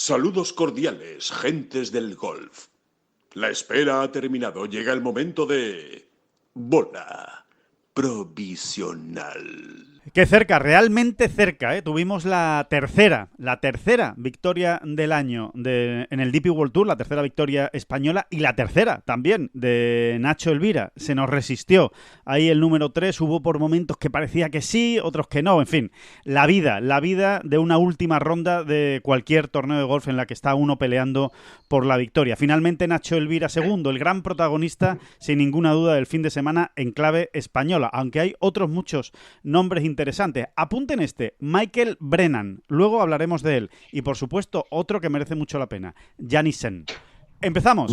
Saludos cordiales, gentes del golf. La espera ha terminado. Llega el momento de... bola provisional. Qué cerca, realmente cerca, ¿eh? Tuvimos la tercera victoria del año en el DP World Tour, la tercera victoria española y la tercera también de Nacho Elvira. Se nos resistió ahí el número 3, hubo por momentos que parecía que sí, otros que no, en fin. La vida de una última ronda de cualquier torneo de golf en la que está uno peleando por la victoria. Finalmente Nacho Elvira segundo, el gran protagonista sin ninguna duda del fin de semana en clave española, aunque hay otros muchos nombres interesantes. Apunten Michael Brennan, luego hablaremos de él, y por supuesto otro que merece mucho la pena, Jannik Sinner. ¡Empezamos!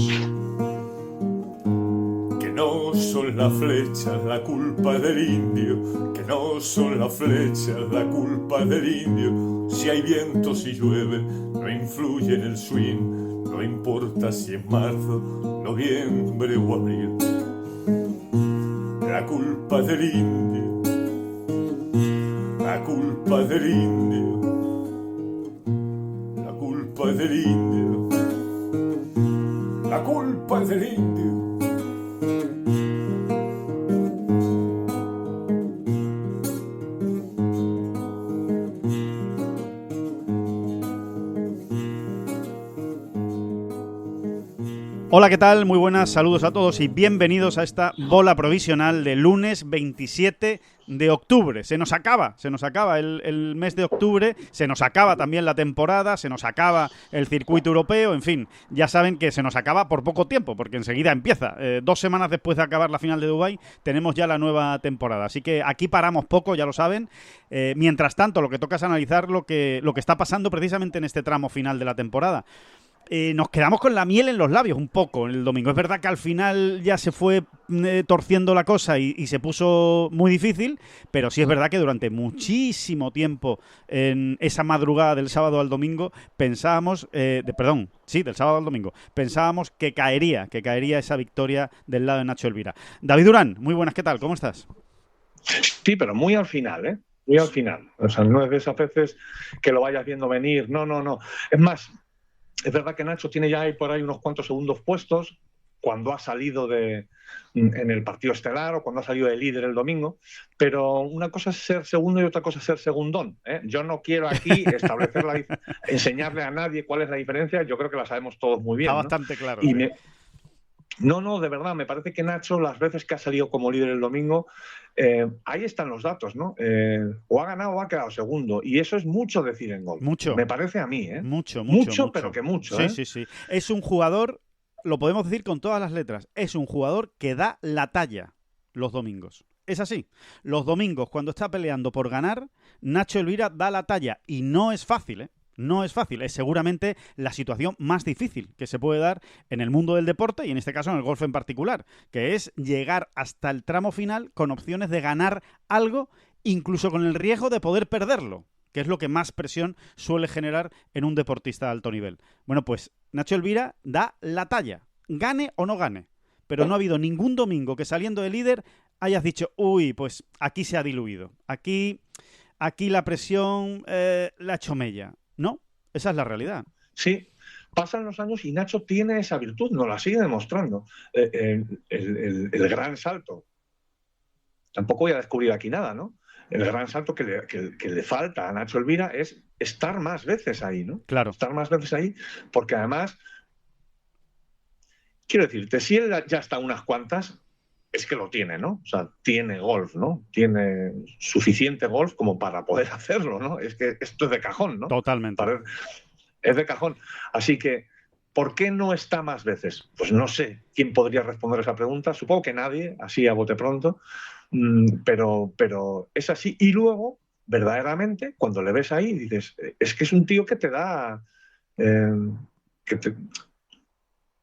Que no son las flechas la culpa del indio, que no son las flechas la culpa del indio. Si hay viento, si llueve, no influye en el swing, no importa si es marzo, noviembre o abril. La culpa del indio, la culpa del indio, la culpa del indio, la culpa del indio. Hola, ¿qué tal? Muy buenas, saludos a todos y bienvenidos a esta bola provisional de lunes 27 de octubre. Se nos acaba el mes de octubre, se nos acaba también la temporada, se nos acaba el circuito europeo, en fin, ya saben que se nos acaba por poco tiempo, porque enseguida empieza. 2 semanas después de acabar la final de Dubái, tenemos ya la nueva temporada. Así que aquí paramos poco, ya lo saben. Mientras tanto, lo que toca es analizar lo que está pasando precisamente en este tramo final de la temporada. Nos quedamos con la miel en los labios un poco el domingo. Es verdad que al final ya se fue torciendo la cosa y se puso muy difícil, pero sí es verdad que durante muchísimo tiempo en esa madrugada del sábado al domingo pensábamos, del sábado al domingo, pensábamos que caería esa victoria del lado de Nacho Elvira. David Durán, muy buenas, ¿qué tal? ¿Cómo estás? Sí, pero muy al final, ¿eh? Muy al final. O sea, no es de esas veces que lo vayas viendo venir. No. Es más, es verdad que Nacho tiene ya ahí por ahí unos cuantos segundos puestos cuando ha salido en el partido estelar o cuando ha salido de líder el domingo, pero una cosa es ser segundo y otra cosa es ser segundón, ¿eh? Yo no quiero aquí enseñarle a nadie cuál es la diferencia, yo creo que la sabemos todos muy bien. Está ¿no? bastante claro. Y sí. No, de verdad, me parece que Nacho, las veces que ha salido como líder el domingo, ahí están los datos, ¿no? O ha ganado o ha quedado segundo, y eso es mucho decir en golf. Mucho. Me parece a mí, ¿eh? Mucho. Pero que mucho, sí, ¿eh? Sí. Es un jugador, lo podemos decir con todas las letras, es un jugador que da la talla los domingos. Es así. Los domingos, cuando está peleando por ganar, Nacho Elvira da la talla, y no es fácil, ¿eh? No es fácil, es seguramente la situación más difícil que se puede dar en el mundo del deporte y en este caso en el golf en particular, que es llegar hasta el tramo final con opciones de ganar algo, incluso con el riesgo de poder perderlo, que es lo que más presión suele generar en un deportista de alto nivel. Bueno, pues Nacho Elvira da la talla, gane o no gane, pero no ha habido ningún domingo que saliendo de líder hayas dicho, uy, pues aquí se ha diluido, aquí la presión la ha hecho mella. No, esa es la realidad. Sí, pasan los años y Nacho tiene esa virtud, nos la sigue demostrando. El gran salto. Tampoco voy a descubrir aquí nada, ¿no? El gran salto que le falta a Nacho Elvira es estar más veces ahí, ¿no? Claro. Estar más veces ahí, porque además, quiero decirte, si él ya está unas cuantas, es que lo tiene, ¿no? O sea, tiene golf, ¿no? Tiene suficiente golf como para poder hacerlo, ¿no? Es que esto es de cajón, ¿no? Totalmente. Es de cajón. Así que, ¿por qué no está más veces? Pues no sé quién podría responder esa pregunta. Supongo que nadie, así a bote pronto, pero es así. Y luego, verdaderamente, cuando le ves ahí, dices, es que es un tío que te da...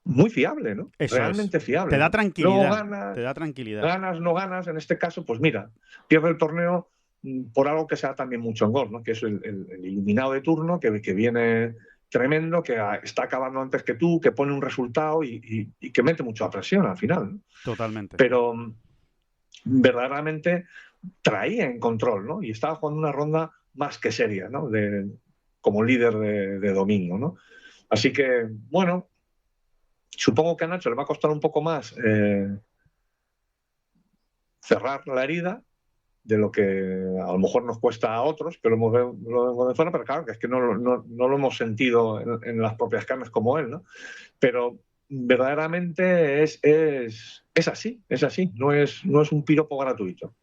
muy fiable, ¿no? Eso realmente es. fiable. Te da tranquilidad. Luego te da tranquilidad. Ganas, no ganas, en este caso, pues mira, pierde el torneo por algo que se da también mucho en golf, ¿no? Que es el iluminado de turno, que viene tremendo, que está acabando antes que tú, que pone un resultado y que mete mucha presión al final, ¿no? Totalmente. Pero verdaderamente traía en control, ¿no? Y estaba jugando una ronda más que seria, ¿no? como líder de domingo, ¿no? Así que, bueno, supongo que a Nacho le va a costar un poco más cerrar la herida de lo que a lo mejor nos cuesta a otros, que lo vemos de fuera, pero claro, que es que no lo hemos sentido en las propias carnes como él, ¿no? Pero verdaderamente es así, no es un piropo gratuito.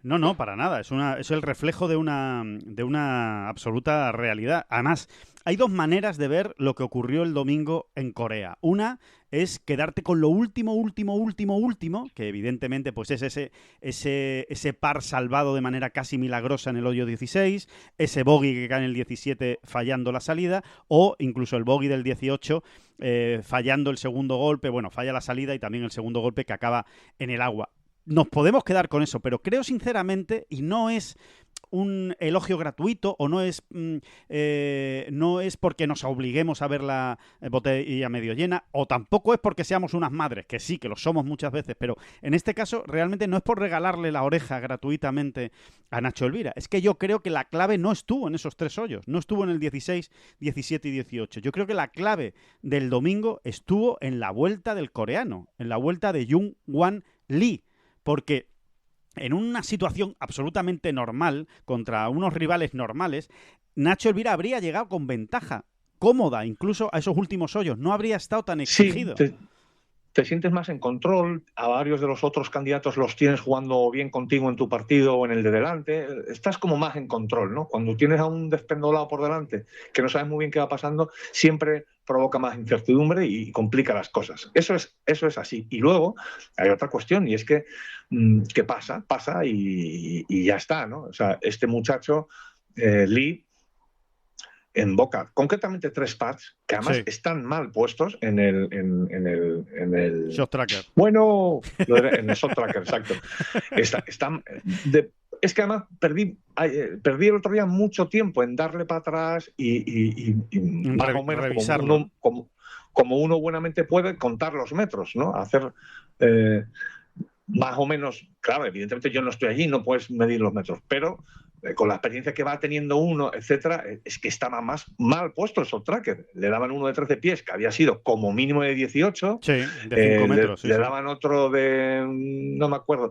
No, para nada. Es el reflejo de una absoluta realidad. Además, hay dos maneras de ver lo que ocurrió el domingo en Corea. Una es quedarte con lo último, que evidentemente pues es ese par salvado de manera casi milagrosa en el hoyo 16, ese bogey que cae en el 17 fallando la salida, o incluso el bogey del 18 fallando el segundo golpe, bueno, falla la salida y también el segundo golpe que acaba en el agua. Nos podemos quedar con eso, pero creo sinceramente, y no es un elogio gratuito o no es porque nos obliguemos a ver la botella medio llena, o tampoco es porque seamos unas madres, que sí, que lo somos muchas veces, pero en este caso realmente no es por regalarle la oreja gratuitamente a Nacho Elvira. Es que yo creo que la clave no estuvo en esos tres hoyos, no estuvo en el 16, 17 y 18. Yo creo que la clave del domingo estuvo en la vuelta del coreano, en la vuelta de Jung Hwan Lee, porque en una situación absolutamente normal, contra unos rivales normales, Nacho Elvira habría llegado con ventaja cómoda, incluso a esos últimos hoyos. No habría estado tan exigido. Sí, te sientes más en control. A varios de los otros candidatos los tienes jugando bien contigo en tu partido o en el de delante. Estás como más en control, ¿no? Cuando tienes a un despendolado por delante que no sabes muy bien qué va pasando, siempre provoca más incertidumbre y complica las cosas. Eso es así. Y luego hay otra cuestión, y es que pasa y ya está, ¿no? O sea, este muchacho, Lee, en Boca, concretamente 3 pads, que además están mal puestos en el Shot Tracker. Bueno, en el Shot Tracker, exacto. Es que además perdí el otro día mucho tiempo en darle para atrás y más o menos como uno buenamente puede contar los metros, ¿no? Hacer más o menos, claro, evidentemente yo no estoy allí, no puedes medir los metros, pero con la experiencia que va teniendo uno, etcétera, es que estaba más mal puesto el Shot Tracker. Le daban uno de 13 pies, que había sido como mínimo de 18. Sí, de 5 metros. Le daban otro de... no me acuerdo.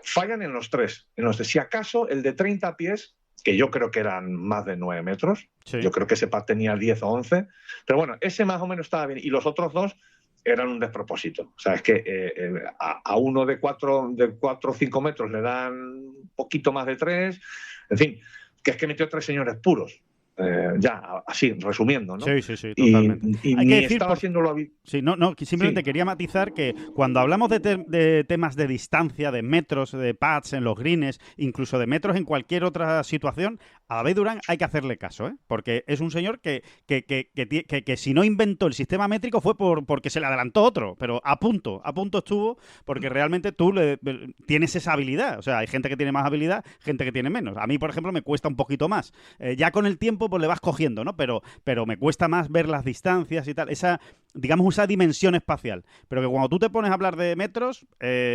Fallan en los tres. Si acaso el de 30 pies, que yo creo que eran más de 9 metros, yo creo que ese pad tenía 10 o 11, pero bueno, ese más o menos estaba bien. Y los otros dos eran un despropósito. O sea, es que a uno de 4 o 5 metros le dan un poquito más de 3. En fin, que es que metió 3 señores puros. Ya, así, resumiendo, ¿no? Sí, totalmente. Y hay ni que decir estaba haciéndolo habitual. Sí, simplemente quería matizar que cuando hablamos de temas de distancia, de metros, de pads en los greens, incluso de metros en cualquier otra situación, a David Durán hay que hacerle caso, ¿eh? Porque es un señor que si no inventó el sistema métrico fue porque se le adelantó otro, pero a punto estuvo, porque realmente tú tienes esa habilidad. O sea, hay gente que tiene más habilidad, gente que tiene menos. A mí, por ejemplo, me cuesta un poquito más. Ya con el tiempo pues le vas cogiendo, ¿no? Pero me cuesta más ver las distancias y tal, esa dimensión espacial. Pero que cuando tú te pones a hablar de metros,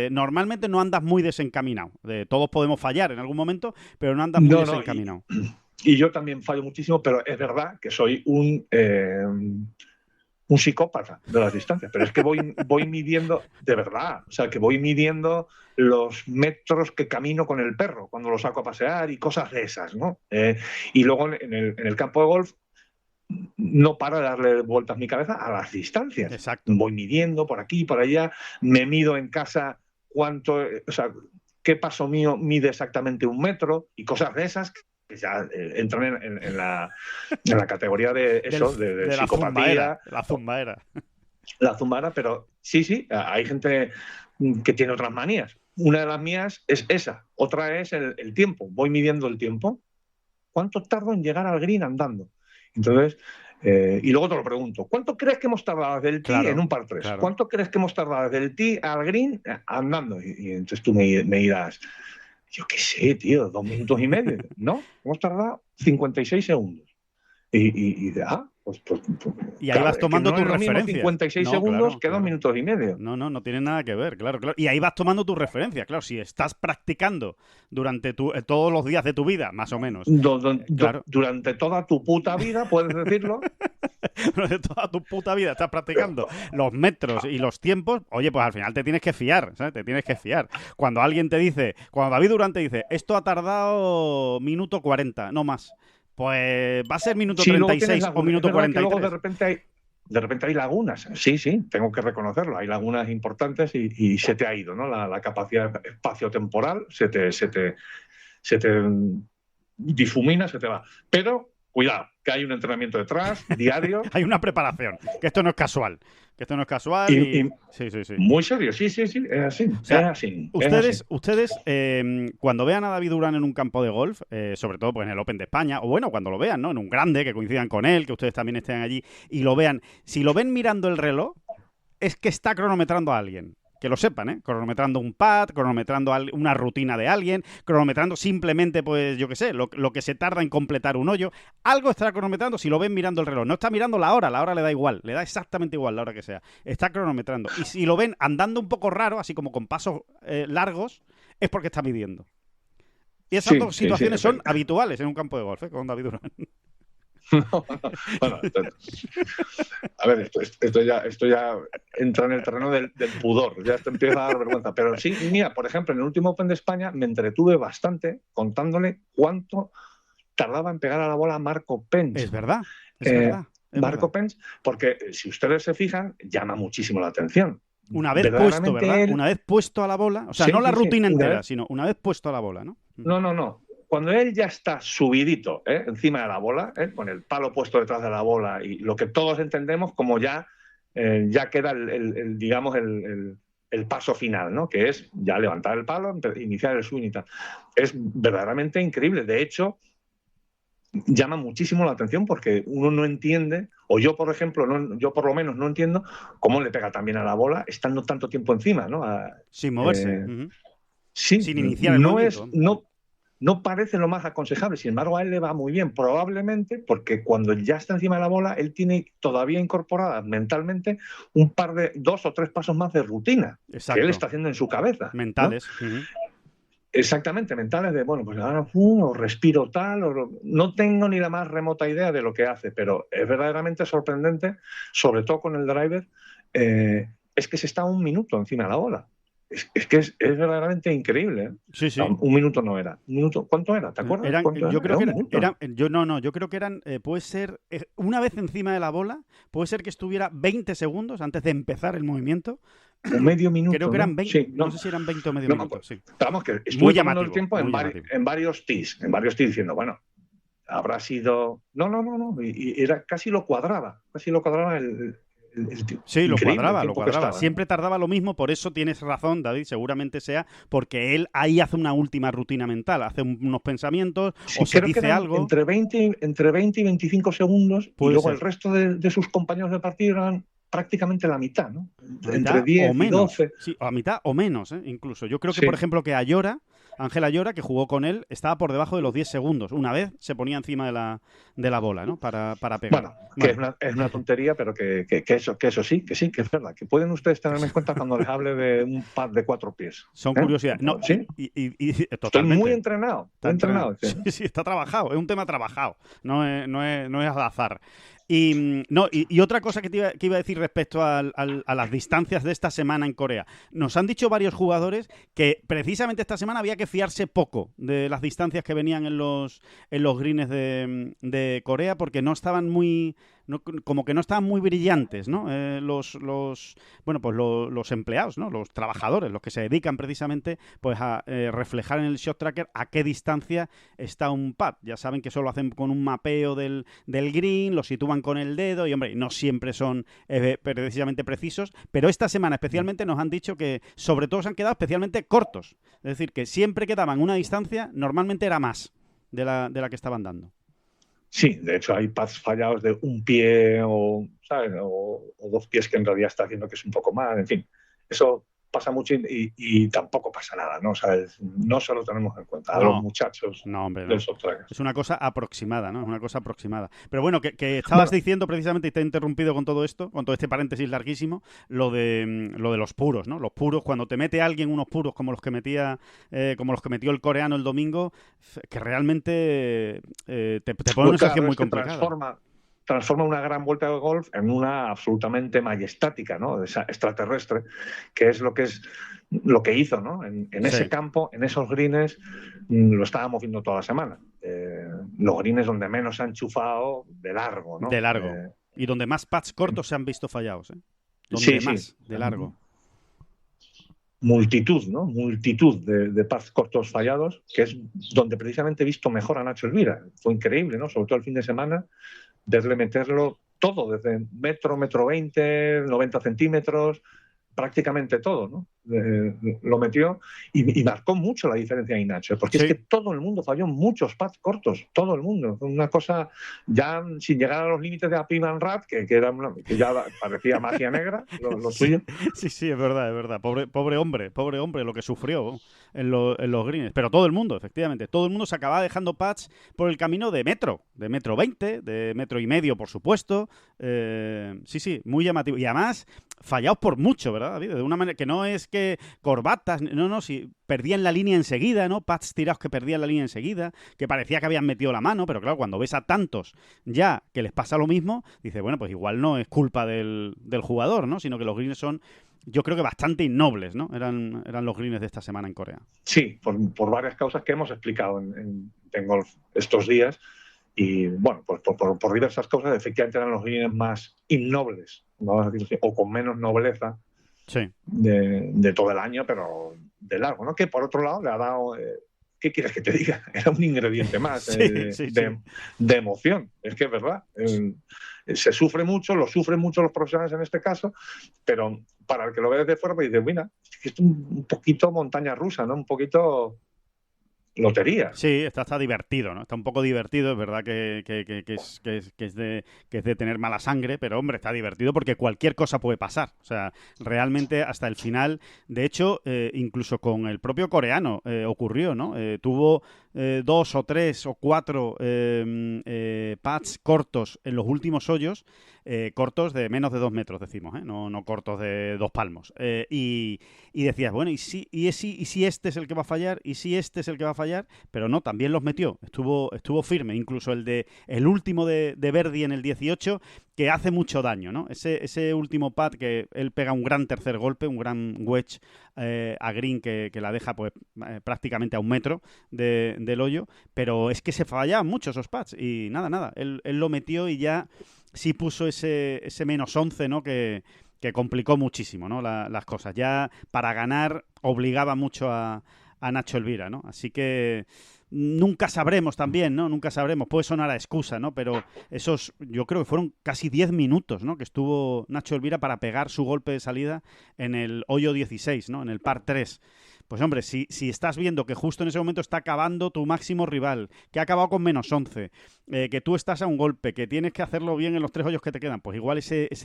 normalmente no andas muy desencaminado. Todos podemos fallar en algún momento, pero no andas muy desencaminado. Y yo también fallo muchísimo, pero es verdad que soy un psicópata de las distancias, pero es que voy midiendo, de verdad, o sea, que voy midiendo los metros que camino con el perro cuando lo saco a pasear y cosas de esas, ¿no? Y luego en el campo de golf no paro de darle vueltas mi cabeza a las distancias. Exacto. Voy midiendo por aquí, por allá, me mido en casa qué paso mío mide exactamente 1 metro y cosas de esas que ya entran en la categoría de eso, de psicopatía. La zumbaera. La zumbaera, pero sí, hay gente que tiene otras manías. Una de las mías es esa, otra es el tiempo. Voy midiendo el tiempo. ¿Cuánto tardo en llegar al green andando? Entonces, y luego te lo pregunto, ¿cuánto crees que hemos tardado desde el tee en un par 3? Claro. ¿Cuánto crees que hemos tardado desde el tee al green andando? Y entonces tú me dirás, yo qué sé, tío, 2 minutos y medio. No, hemos tardado 56 segundos. Y ahí vas tomando tus referencias. 56 segundos que 2 minutos y medio. No tiene nada que ver, claro. Y ahí vas tomando tus referencias, claro. Si estás practicando durante todos los días de tu vida, más o menos. Claro. Durante toda tu puta vida, puedes decirlo. Durante toda tu puta vida estás practicando los metros y los tiempos. Oye, pues al final te tienes que fiar, ¿sabes? Te tienes que fiar. Cuando alguien te dice, cuando David Durán te dice, esto ha tardado minuto 40, no más. Pues va a ser minuto 36 o minuto 43. Luego de repente hay lagunas. Sí, tengo que reconocerlo. Hay lagunas importantes y se te ha ido, ¿no? La capacidad espaciotemporal se te difumina, se te va. Pero cuidado, que hay un entrenamiento detrás, diario. Hay una preparación, que esto no es casual. Sí. Muy serio, sí, es así. O sea, es así. Ustedes cuando vean a David Durán en un campo de golf, sobre todo pues en el Open de España, o bueno, cuando lo vean, ¿no? En un grande, que coincidan con él, que ustedes también estén allí, y lo vean, si lo ven mirando el reloj, es que está cronometrando a alguien. Que lo sepan, ¿eh? Cronometrando un pad, cronometrando una rutina de alguien, cronometrando simplemente, pues, yo qué sé, lo que se tarda en completar un hoyo. Algo estará cronometrando si lo ven mirando el reloj. No está mirando la hora le da igual, le da exactamente igual la hora que sea. Está cronometrando. Y si lo ven andando un poco raro, así como con pasos largos, es porque está midiendo. Y esas dos situaciones son habituales en un campo de golf, con David Durán. No. Bueno, a ver, esto ya entra en el terreno del pudor, ya esto empieza a dar vergüenza. Pero sí, mira, por ejemplo, en el último Open de España me entretuve bastante contándole cuánto tardaba en pegar a la bola Marco Pence. Es verdad. Marco Pence, porque si ustedes se fijan, llama muchísimo la atención. Una vez puesto, ¿verdad? Una vez puesto a la bola, o sea, no la rutina entera, sino una vez puesto a la bola, ¿no? No. Cuando él ya está subidito encima de la bola, con el palo puesto detrás de la bola y lo que todos entendemos como ya queda digamos el paso final, ¿no? Que es ya levantar el palo, iniciar el swing y tal. Es verdaderamente increíble. De hecho, llama muchísimo la atención porque uno no entiende, o yo, por ejemplo, yo por lo menos no entiendo cómo le pega también a la bola estando tanto tiempo encima, ¿no? Sin moverse. Sí, sin iniciar el movimiento. No parece lo más aconsejable, sin embargo a él le va muy bien, probablemente porque cuando ya está encima de la bola, él tiene todavía incorporadas mentalmente un par de 2 o 3 pasos más de rutina. Exacto. Que él está haciendo en su cabeza. Mentales. ¿No? Exactamente, mentales de, bueno, pues ahora o respiro tal, no tengo ni la más remota idea de lo que hace, pero es verdaderamente sorprendente, sobre todo con el driver, es que se está 1 minuto encima de la bola. Es que es verdaderamente increíble, ¿eh? Sí. No, 1 minuto no era. ¿1 minuto? ¿Cuánto era? ¿Te acuerdas? Yo creo que eran, puede ser, una vez encima de la bola, puede ser que estuviera 20 segundos antes de empezar el movimiento. O medio minuto. Creo que eran 20, sí, no sé si eran 20 o medio minuto. Sí. Vamos, que estuve tomando el tiempo en varios tees diciendo, bueno, habrá sido... No, y era casi lo cuadraba el sí, lo cuadraba. Estaba. Siempre tardaba lo mismo, por eso tienes razón, David, seguramente sea porque él ahí hace una última rutina mental, hace unos pensamientos o se dice algo. Entre 20 y 25 segundos y luego el resto de sus compañeros de partido eran prácticamente la mitad, ¿no? Entre 10 y 12. Sí, a mitad o menos, incluso. Yo creo que, por ejemplo, que Ángel Ayora, que jugó con él, estaba por debajo de los 10 segundos. Una vez se ponía encima de la bola, ¿no? Para pegar. Bueno, es una tontería, pero que eso sí, que es verdad. Que pueden ustedes tenerme en cuenta cuando les hable de un pad de 4 pies. Son curiosidades. No, ¿sí? Y totalmente. Estoy muy entrenado. Sí, está trabajado. Es un tema trabajado. No es al azar. Y otra cosa que iba a decir respecto a las distancias de esta semana en Corea. Nos han dicho varios jugadores que precisamente esta semana había que fiarse poco de las distancias que venían en los greens de Corea porque no estaban muy... como que no estaban muy brillantes, ¿no? Los empleados, ¿no? Los trabajadores, los que se dedican precisamente pues a reflejar en el shot tracker a qué distancia está un pad. Ya saben que eso lo hacen con un mapeo del green, lo sitúan con el dedo y, hombre, no siempre son precisamente precisos, pero esta semana especialmente nos han dicho que sobre todo se han quedado especialmente cortos. Es decir, que siempre que daban una distancia, normalmente era más de la que estaban dando. Sí, de hecho hay pads fallados de 1 pie o 2 pies que en realidad está haciendo que es un poco más, en fin. Eso pasa mucho y tampoco pasa nada, ¿no? O sea, no se lo tenemos en cuenta a No. los muchachos No, hombre, no. del soft track. Es una cosa aproximada, ¿no? Es una cosa aproximada. Pero bueno, que estabas diciendo precisamente, y te he interrumpido con todo esto, con todo este paréntesis larguísimo, lo de los puros, ¿no? Los puros, cuando te mete alguien unos puros como los que metió el coreano el domingo, que realmente te pone una situación muy complicada. Transforma una gran vuelta de golf en una absolutamente majestática, ¿no? Esa extraterrestre, que es lo que hizo, ¿no? En ese campo, en esos greens, lo estábamos viendo toda la semana. Los greens donde menos se han enchufado de largo, ¿no? De largo. Y donde más putts cortos se han visto fallados, ¿eh? Donde más, de largo. Multitud, ¿no? Multitud de putts cortos fallados, que es donde precisamente he visto mejor a Nacho Elvira. Fue increíble, ¿no? Sobre todo el fin de semana, desde meterlo todo, desde metro 20, 90 centímetros, prácticamente todo, ¿no? Lo metió y marcó mucho la diferencia ahí Nacho, porque es que todo el mundo falló muchos putts cortos, todo el mundo. Una cosa ya sin llegar a los límites de Apiman Rat, que ya parecía magia negra, lo suyo. Sí, es verdad. Pobre hombre, lo que sufrió en los greens. Pero todo el mundo, efectivamente, todo el mundo se acababa dejando putts por el camino de metro 20, de metro y medio, por supuesto. Sí, muy llamativo. Y además, fallados por mucho, ¿verdad, David? De una manera que no es que corbatas, no, si perdían la línea enseguida, ¿no? Putts tirados que perdían la línea enseguida, que parecía que habían metido la mano, pero claro, cuando ves a tantos ya que les pasa lo mismo, dices, bueno, pues igual no es culpa del jugador, ¿no? Sino que los greens son, yo creo que bastante innobles, ¿no? Eran los greens de esta semana en Corea. Sí, por varias causas que hemos explicado en golf estos días. Y bueno, pues por diversas causas, efectivamente eran los greens más innobles, vamos a decirlo así, o con menos nobleza de todo el año, pero de largo, ¿no? Que por otro lado le ha dado, ¿qué quieres que te diga? Era un ingrediente más de emoción, es que es verdad. Se sufre mucho, lo sufren mucho los profesionales en este caso, pero para el que lo ve desde fuera, pues dice, mira, es un poquito montaña rusa, ¿no? Un poquito lotería. Sí, está divertido, ¿no? Está un poco divertido, es verdad que es de tener mala sangre, pero hombre, está divertido porque cualquier cosa puede pasar. O sea, realmente hasta el final, de hecho, incluso con el propio coreano ocurrió, ¿no? Tuvo 2 o 3 o 4 putts cortos en los últimos hoyos, cortos de menos de 2 metros, decimos, ¿eh? No cortos de 2 palmos. Y decías, bueno, ¿y si este es el que va a fallar? ¿Y si este es el que va a fallar? Pero no, también los metió. Estuvo firme. Incluso el último de Verdi en el 18, que hace mucho daño, ¿no? Ese último putt que él pega un gran tercer golpe, un gran wedge a green que la deja pues prácticamente a 1 metro del hoyo, pero es que se fallaban mucho esos putts y nada, él lo metió y ya sí puso ese menos 11, ¿no? Que complicó muchísimo, ¿no? Las cosas. Ya para ganar obligaba mucho a Nacho Elvira, ¿no? Así que nunca sabremos también, ¿no? Nunca sabremos. Puede sonar a excusa, ¿no? Pero yo creo que fueron casi 10 minutos, ¿no? Que estuvo Nacho Elvira para pegar su golpe de salida en el hoyo 16, ¿no? En el par 3. Pues hombre, si estás viendo que justo en ese momento está acabando tu máximo rival, que ha acabado con menos 11, que tú estás a un golpe, que tienes que hacerlo bien en los 3 hoyos que te quedan, pues igual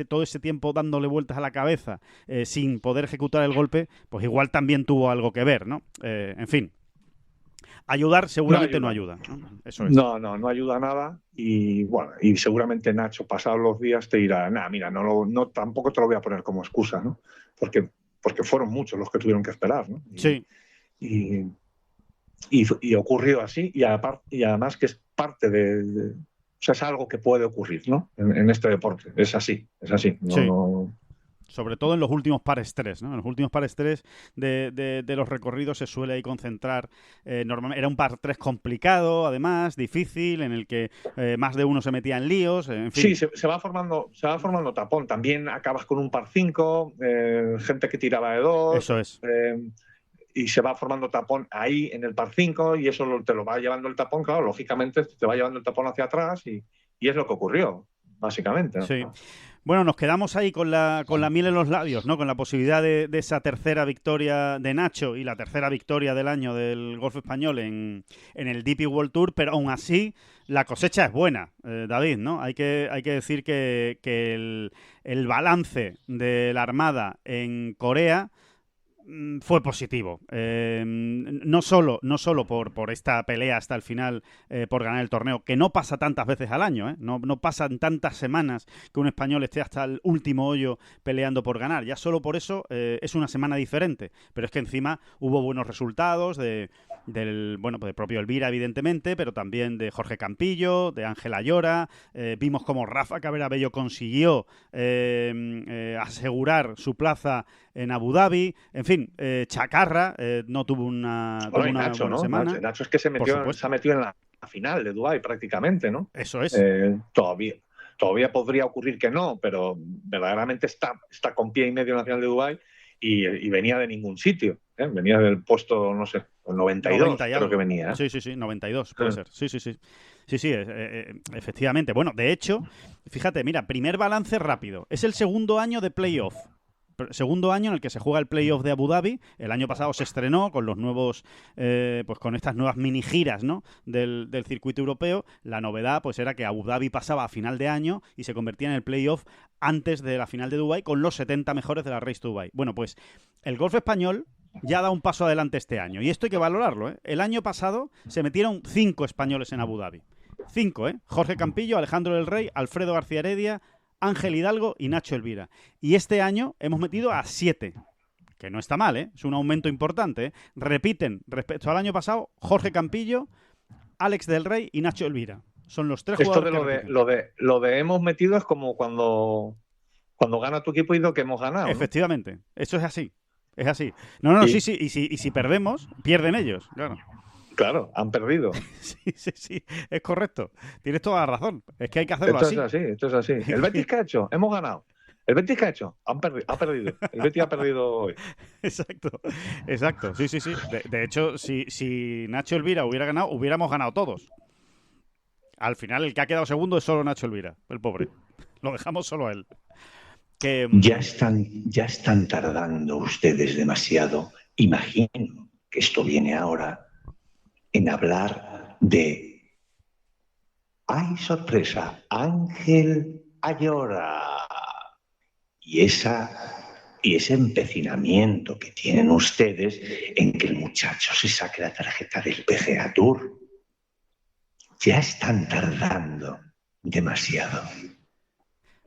todo ese tiempo dándole vueltas a la cabeza sin poder ejecutar el golpe, pues igual también tuvo algo que ver, ¿no? En fin. Ayudar seguramente no ayuda, ¿no? Eso es. No ayuda a nada y bueno, y seguramente Nacho, pasados los días, te dirá, mira, tampoco te lo voy a poner como excusa, ¿no? Porque fueron muchos los que tuvieron que esperar, ¿no? Y ocurrió así, y además que es parte o sea, es algo que puede ocurrir, ¿no? En este deporte, es así. Sobre todo en los últimos pares 3, ¿no? En los últimos pares 3 de los recorridos se suele ahí concentrar. Normalmente era un par 3 complicado, además, difícil, en el que más de uno se metía en líos. En fin. Sí, se va formando tapón. También acabas con un par 5, gente que tiraba de 2. Eso es. Y se va formando tapón ahí en el par 5 y eso te lo va llevando el tapón, claro, lógicamente te va llevando el tapón hacia atrás y es lo que ocurrió, básicamente, ¿no? Sí. Bueno, nos quedamos ahí con la miel en los labios, ¿no? Con la posibilidad de esa tercera victoria de Nacho y la tercera victoria del año del golf español en el DP World Tour, pero aún así la cosecha es buena, David, ¿no? Hay que decir que el balance de la Armada en Corea fue positivo. No solo por esta pelea hasta el final por ganar el torneo, que no pasa tantas veces al año, ¿eh? No pasan tantas semanas que un español esté hasta el último hoyo peleando por ganar. Ya solo por eso es una semana diferente. Pero es que encima hubo buenos resultados del propio Elvira, evidentemente, pero también de Jorge Campillo, de Ángel Ayora. Vimos cómo Rafa Cabrera Bello consiguió asegurar su plaza en Abu Dhabi. En fin, Chacarra no tuvo una Nacho, buena ¿no? semana. Nacho es que se ha metido en la final de Dubái prácticamente, ¿no? Eso es. Todavía podría ocurrir que no, pero verdaderamente está con pie y medio en la final de Dubái y venía de ningún sitio. Venía del puesto, no sé, 92 creo que venía. Sí, 92 puede ser. Sí, efectivamente. Bueno, de hecho, fíjate, mira, primer balance rápido. Es el segundo año de playoff. Segundo año en el que se juega el playoff de Abu Dhabi. El año pasado se estrenó con los nuevos, pues con estas nuevas mini giras, ¿no? del circuito europeo. La novedad, pues, era que Abu Dhabi pasaba a final de año y se convertía en el playoff antes de la final de Dubái con los 70 mejores de la Race to Dubai. Bueno, pues el golf español ya da un paso adelante este año y esto hay que valorarlo, ¿eh? El año pasado se metieron 5 españoles en Abu Dhabi. 5, ¿eh? Jorge Campillo, Alejandro del Rey, Alfredo García Heredia, Ángel Hidalgo y Nacho Elvira. Y este año hemos metido a 7, que no está mal, ¿eh? Es un aumento importante, ¿eh? Repiten respecto al año pasado Jorge Campillo, Alex del Rey y Nacho Elvira. Son los 3 jugadores. Esto lo de hemos metido es como cuando gana tu equipo y lo que hemos ganado, ¿no? Efectivamente, eso es así. Es así. No, sí. Y si perdemos, pierden ellos, claro. Claro, han perdido. Sí, es correcto. Tienes toda la razón. Es que hay que hacerlo así. Esto es así. El Betis que ha hecho, hemos ganado. El Betis que ha hecho, ha perdido. El Betis ha perdido hoy. Exacto. Sí. De hecho, si Nacho Elvira hubiera ganado, hubiéramos ganado todos. Al final, el que ha quedado segundo es solo Nacho Elvira, el pobre. Lo dejamos solo a él. Ya están tardando ustedes demasiado. Imagino que esto viene ahora en hablar de... ¡Ay, sorpresa! Ángel Ayora. Y ese empecinamiento que tienen ustedes en que el muchacho se saque la tarjeta del PGA Tour. Ya están tardando demasiado.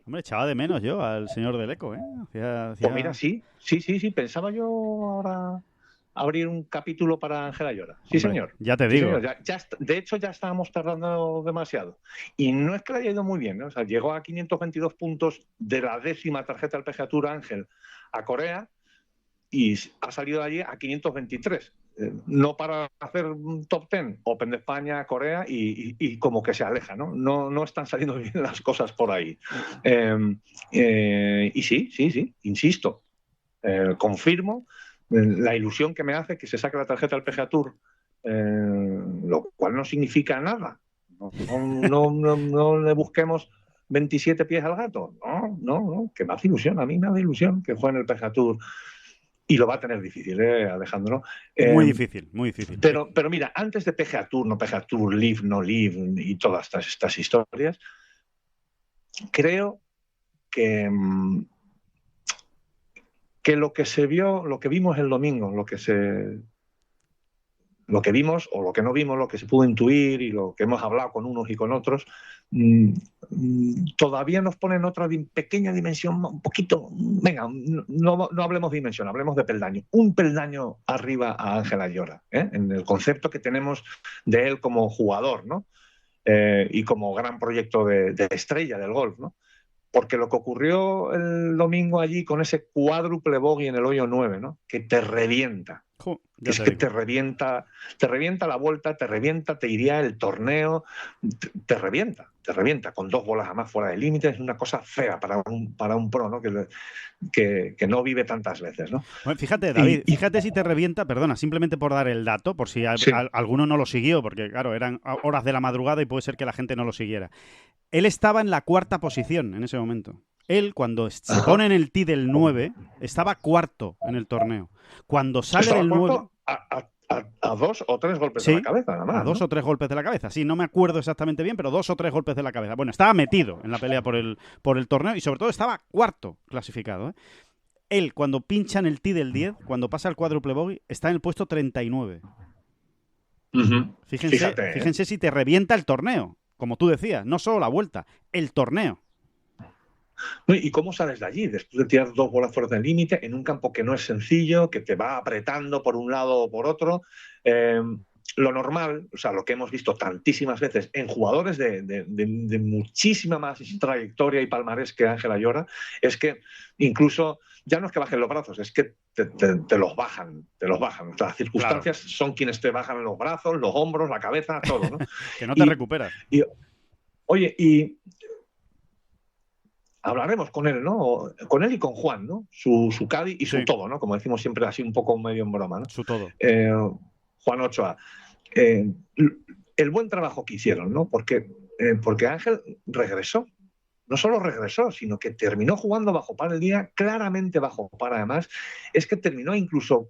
Hombre, echaba de menos yo al señor del Eco, ¿eh? Pues mira, sí. Pensaba yo ahora abrir un capítulo para Ángel Ayora. Sí, hombre, señor. Ya te digo. Señor. De hecho, ya estábamos tardando demasiado. Y no es que le haya ido muy bien, ¿no? O sea, llegó a 522 puntos de la 10ª tarjeta del PGA Tour Ángel a Corea y ha salido de allí a 523. No para hacer un top 10, Open de España, Corea y como que se aleja, ¿no? No están saliendo bien las cosas por ahí. Y sí, insisto, confirmo la ilusión que me hace que se saque la tarjeta del PGA Tour, lo cual no significa nada. No le busquemos 27 pies al gato. No, que me hace ilusión, a mí me hace ilusión que juegue en el PGA Tour. Y lo va a tener difícil, Alejandro. Muy difícil. Pero mira, antes de PGA Tour, no PGA Tour, Live, no Live y todas estas historias, creo que lo que vimos el domingo, lo que vimos o lo que no vimos, lo que se pudo intuir y lo que hemos hablado con unos y con otros, todavía nos pone en otra pequeña dimensión, un poquito, venga, no hablemos de dimensión, hablemos de peldaño, un peldaño arriba a Ángel Ayora, en el concepto que tenemos de él como jugador, ¿no? Y como gran proyecto de estrella del golf, ¿no? Porque lo que ocurrió el domingo allí con ese cuádruple bogey en el hoyo 9, ¿no? Que te revienta. Te revienta la vuelta, te iría el torneo, te revienta con 2 bolas a más fuera de límite. Es una cosa fea para un pro, ¿no? Que no vive tantas veces, ¿no? Bueno, fíjate, David, fíjate si te revienta, perdona, simplemente por dar el dato, por si alguno no lo siguió, porque claro, eran horas de la madrugada y puede ser que la gente no lo siguiera. Él estaba en la 4ª posición en ese momento. Él, cuando se pone en el tee del 9, estaba 4º en el torneo. Cuando sale del 9... A 2 o 3 golpes de la cabeza, nada más. A 2 o 3 golpes de la cabeza. Sí, no me acuerdo exactamente bien, pero 2 o 3 golpes de la cabeza. Bueno, estaba metido en la pelea por el torneo y sobre todo estaba 4º clasificado, ¿eh? Él, cuando pincha en el tee del 10, cuando pasa el cuádruple bogey, está en el puesto 39. Fíjense si te revienta el torneo, como tú decías, no solo la vuelta, el torneo. ¿Y cómo sales de allí? Después de tirar 2 bolas fuera del límite, en un campo que no es sencillo, que te va apretando por un lado o por otro. Lo normal, o sea, lo que hemos visto tantísimas veces en jugadores de muchísima más trayectoria y palmarés que Ángel Ayora, es que incluso ya no es que bajen los brazos, es que te los bajan. Las circunstancias son quienes te bajan los brazos, los hombros, la cabeza, todo, ¿no? Que no te recuperas. Oye, hablaremos con él, ¿no? Con él y con Juan, ¿no? Su caddy y su todo, ¿no? Como decimos siempre así un poco medio en broma, ¿no? Su todo. Juan Ochoa. El buen trabajo que hicieron, ¿no? Porque Ángel regresó. No solo regresó, sino que terminó jugando bajo par el día, claramente bajo par además. Es que terminó incluso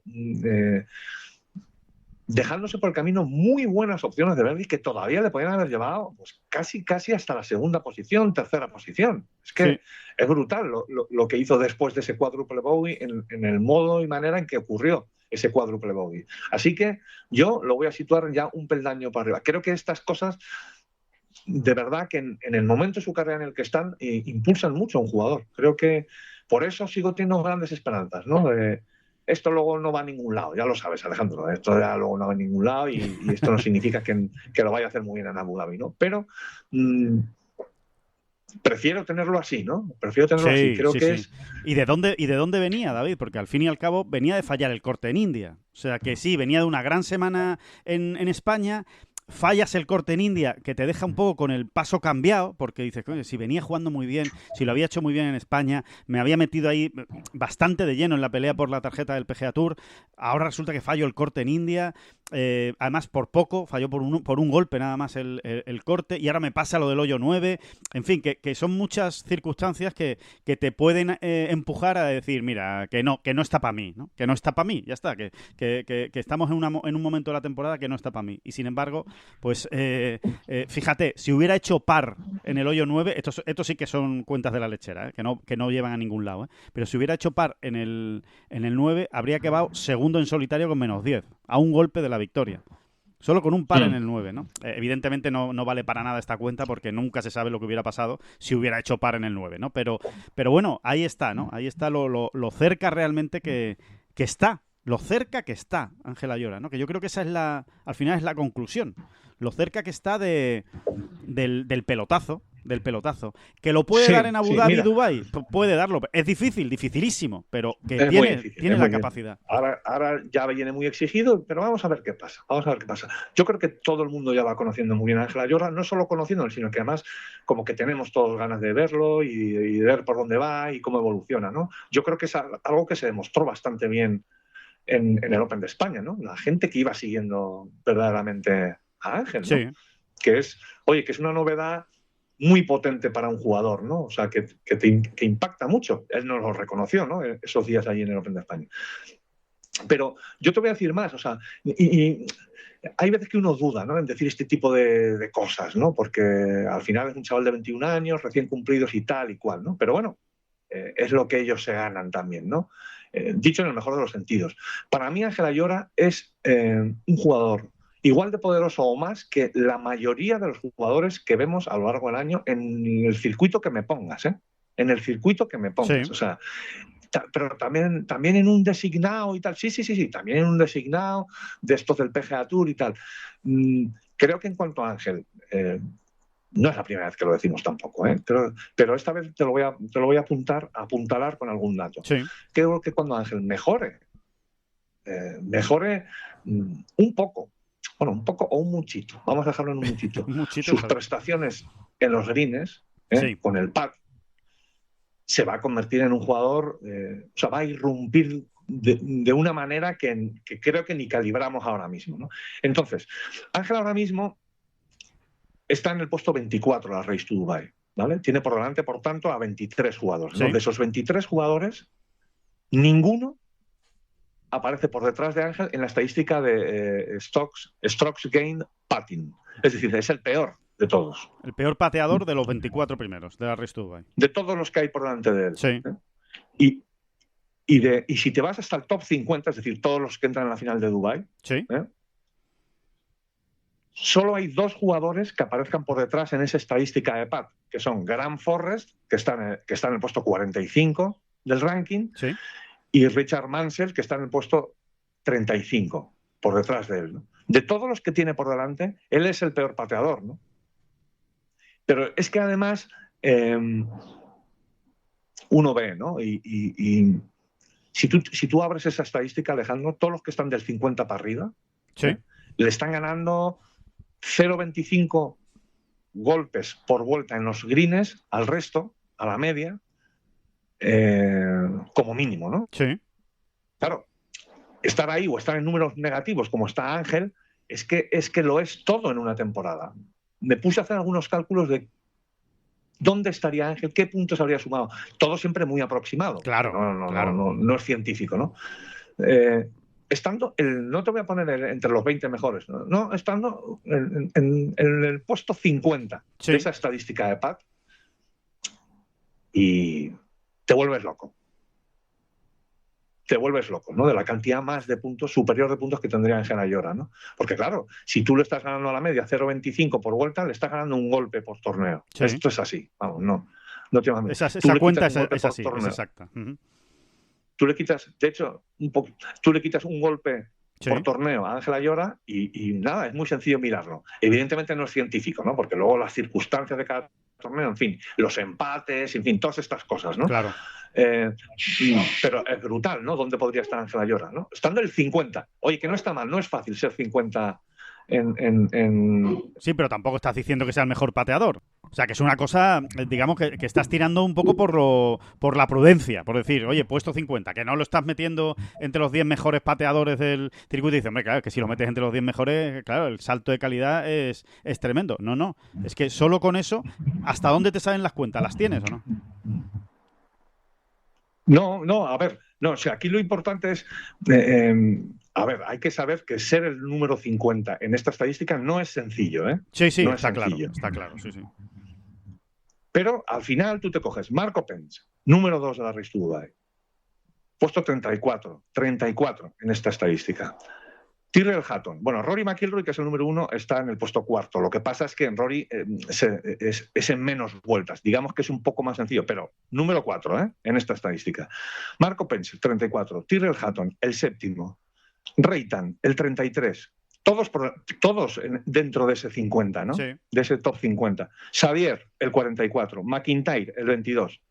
dejándose por el camino muy buenas opciones de birdie que todavía le podían haber llevado pues, casi hasta la segunda posición, tercera posición. Es que es brutal lo que hizo después de ese cuádruple bogey en el modo y manera en que ocurrió ese cuádruple bogey. Así que yo lo voy a situar ya un peldaño para arriba. Creo que estas cosas, de verdad, que en el momento de su carrera en el que están, impulsan mucho a un jugador. Creo que por eso sigo teniendo grandes esperanzas, ¿no? Esto luego no va a ningún lado, ya lo sabes, Alejandro. Esto ya luego no va a ningún lado y esto no significa que lo vaya a hacer muy bien en Abu Dhabi, ¿no? Pero prefiero tenerlo así, ¿no? Prefiero tenerlo así. Creo que es... ¿Y de dónde venía, David? Porque al fin y al cabo venía de fallar el corte en India. O sea que sí, venía de una gran semana en España. Fallas el corte en India, que te deja un poco con el paso cambiado, porque dices, coño, si venía jugando muy bien, si lo había hecho muy bien en España, me había metido ahí bastante de lleno en la pelea por la tarjeta del PGA Tour, ahora resulta que fallo el corte en India, además por poco, falló por un golpe nada más el corte, y ahora me pasa lo del hoyo 9, en fin, que son muchas circunstancias que te pueden empujar a decir, mira, que no está para mí, ¿no? Que no está para mí, ya está, que estamos en un momento de la temporada que no está para mí, y sin embargo, pues fíjate, si hubiera hecho par en el hoyo 9, estos sí que son cuentas de la lechera, que no llevan a ningún lado, pero si hubiera hecho par en el 9, habría quedado segundo en solitario con -10, a un golpe de la victoria. Solo con un par en el 9, ¿no? Evidentemente no vale para nada esta cuenta porque nunca se sabe lo que hubiera pasado si hubiera hecho par en el 9, ¿no? Pero bueno, ahí está, ¿no? Ahí está lo cerca realmente que está. Lo cerca que está Ángel Ayora, ¿no? Que yo creo que esa es al final es la conclusión. Lo cerca que está del pelotazo. Que lo puede dar en Abu Dhabi y Dubái, puede darlo. Es difícil, dificilísimo, pero que tiene la capacidad. Ahora ya viene muy exigido, pero vamos a ver qué pasa. Yo creo que todo el mundo ya va conociendo muy bien a Ángel Ayora, no solo conociéndolo, sino que además como que tenemos todos ganas de verlo y de ver por dónde va y cómo evoluciona, ¿no? Yo creo que es algo que se demostró bastante bien en el Open de España, ¿no? La gente que iba siguiendo verdaderamente a Ángel, ¿no? Sí. Que es una novedad muy potente para un jugador, ¿no? O sea, que impacta mucho. Él nos lo reconoció, ¿no? Esos días allí en el Open de España. Pero yo te voy a decir más, o sea, y hay veces que uno duda, ¿no? En decir este tipo de cosas, ¿no? Porque al final es un chaval de 21 años, recién cumplidos y tal y cual, ¿no? Pero bueno, es lo que ellos se ganan también, ¿no? Dicho en el mejor de los sentidos. Para mí Ángel Ayora es un jugador igual de poderoso o más que la mayoría de los jugadores que vemos a lo largo del año en el circuito que me pongas, ¿eh? En el circuito que me pongas. Sí. O sea, pero también en un designado y tal. Sí, también en un designado de estos del PGA Tour y tal. Creo que en cuanto a Ángel, no es la primera vez que lo decimos tampoco, ¿eh? Pero esta vez te lo voy a apuntalar con algún dato. Sí. Creo que cuando Ángel mejore un poco, bueno, un poco o un muchito, vamos a dejarlo en un muchito, sus prestaciones en los greens, con el pad, se va a convertir en un jugador, o sea, va a irrumpir de una manera que creo que ni calibramos ahora mismo, ¿no? Entonces, Ángel ahora mismo está en el puesto 24 de la Race to Dubai, ¿vale? Tiene por delante, por tanto, a 23 jugadores. Sí. ¿No? De esos 23 jugadores, ninguno aparece por detrás de Ángel en la estadística de strokes gained putting. Es decir, es el peor de todos. El peor pateador de los 24 primeros de la Race to Dubai. De todos los que hay por delante de él. Sí. Y si te vas hasta el top 50, es decir, todos los que entran en la final de Dubái, Sí. Solo hay 2 jugadores que aparezcan por detrás en esa estadística de PAT, que son Grant Forrest, que está en el puesto 45 del ranking, Sí. y Richard Mansell, que está en el puesto 35, por detrás de él, ¿no? De todos los que tiene por delante, él es el peor pateador, ¿no? Pero es que además uno ve, ¿no? Y si tú abres esa estadística, Alejandro, todos los que están del 50 para arriba, Sí. le están ganando 0,25 golpes por vuelta en los greens al resto, a la media, como mínimo, ¿no? Sí. Claro, estar ahí o estar en números negativos como está Ángel, es que lo es todo en una temporada. Me puse a hacer algunos cálculos de dónde estaría Ángel, qué puntos habría sumado. Todo siempre muy aproximado. Claro, claro. No es científico, ¿no? Estando, no te voy a poner entre los 20 mejores, no, estando en el puesto 50 Sí. de esa estadística de PAT, y te vuelves loco. Te vuelves loco, ¿no? De la cantidad más de puntos, superior de puntos que tendría Ángel Ayora, ¿no? Porque claro, si tú le estás ganando a la media 0,25 por vuelta, le estás ganando un golpe por torneo. Sí. Esto es así, vamos, no te Esa cuenta es así, es exacta. Tú le quitas, de hecho, tú le quitas un golpe Sí. por torneo a Ángel Ayora y nada, es muy sencillo mirarlo. Evidentemente no es científico, ¿no? Porque luego las circunstancias de cada torneo, en fin, los empates, en fin, todas estas cosas, ¿no? Claro. Pero es brutal, ¿no? ¿Dónde podría estar Ángel Ayora, ¿no? Estando el 50. Oye, que no está mal, no es fácil ser 50 Sí, pero tampoco estás diciendo que sea el mejor pateador. O sea, que es una cosa, digamos, que estás tirando un poco por la prudencia, por decir, oye, puesto 50, que no lo estás metiendo entre los 10 mejores pateadores del circuito. Y dices, hombre, claro, que si lo metes entre los 10 mejores, claro, el salto de calidad es tremendo. No, es que solo con eso, ¿hasta dónde te salen las cuentas? ¿Las tienes o no? No, a ver, no, o sea, aquí lo importante es, a ver, hay que saber que ser el número 50 en esta estadística no es sencillo, ¿eh? Sí, no está claro, sí. Pero al final tú te coges Marco Pence, número 2 de la Race to Dubai, puesto 34 en esta estadística. Tyrrell Hatton. Bueno, Rory McIlroy, que es el número 1, está en el puesto 4. Lo que pasa es que en Rory es en menos vueltas. Digamos que es un poco más sencillo, pero número 4, en esta estadística. Marco Pence, 34. Tyrrell Hatton, el 7º. Reitan, el 33. Todos dentro de ese 50, ¿no? Sí. De ese top 50. Xavier, el 44. McIntyre, el 22.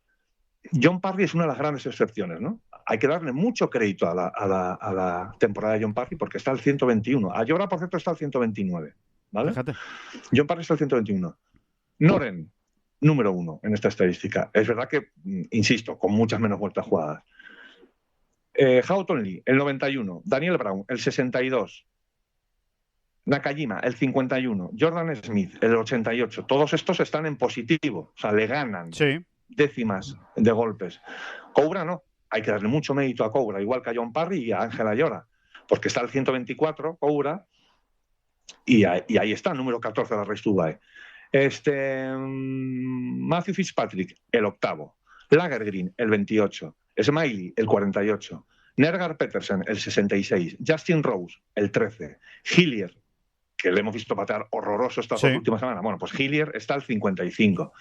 John Parry es una de las grandes excepciones, ¿no? Hay que darle mucho crédito a la temporada de John Parry porque está al 121. Ayora, por cierto, está al 129, ¿vale? Fíjate. John Parry está al 121. Noren, número 1 en esta estadística. Es verdad que, insisto, con muchas menos vueltas jugadas. Houghton Lee, el 91. Daniel Brown, el 62. Nakajima, el 51. Jordan Smith, el 88. Todos estos están en positivo, o sea, le ganan. Sí. Décimas de golpes. Cobra no, hay que darle mucho mérito a Cobra, igual que a John Parry y a Ángel Ayora, porque está al 124 Cobra y ahí está, número 14 de la Race to Dubai. Matthew Fitzpatrick, el 8º. Lagergren, el 28. Smiley, el 48. Nergar Petersen, el 66. Justin Rose, el 13. Hillier, que le hemos visto patear horroroso estas 2 últimas semanas. Bueno, pues Hillier está al 55.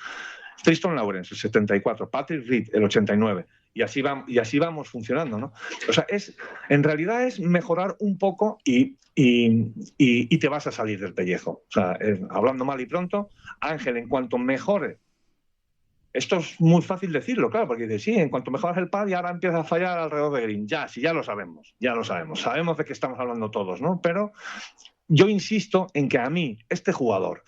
Tristan Lawrence, el 74, Patrick Reed, el 89, y así vamos funcionando, ¿no? O sea, en realidad es mejorar un poco y te vas a salir del pellejo. O sea, hablando mal y pronto, Ángel, en cuanto mejore, esto es muy fácil decirlo, claro, porque dices, sí, en cuanto mejoras el pad y ahora empiezas a fallar alrededor de green. Ya lo sabemos, sabemos de qué estamos hablando todos, ¿no? Pero yo insisto en que a mí, este jugador,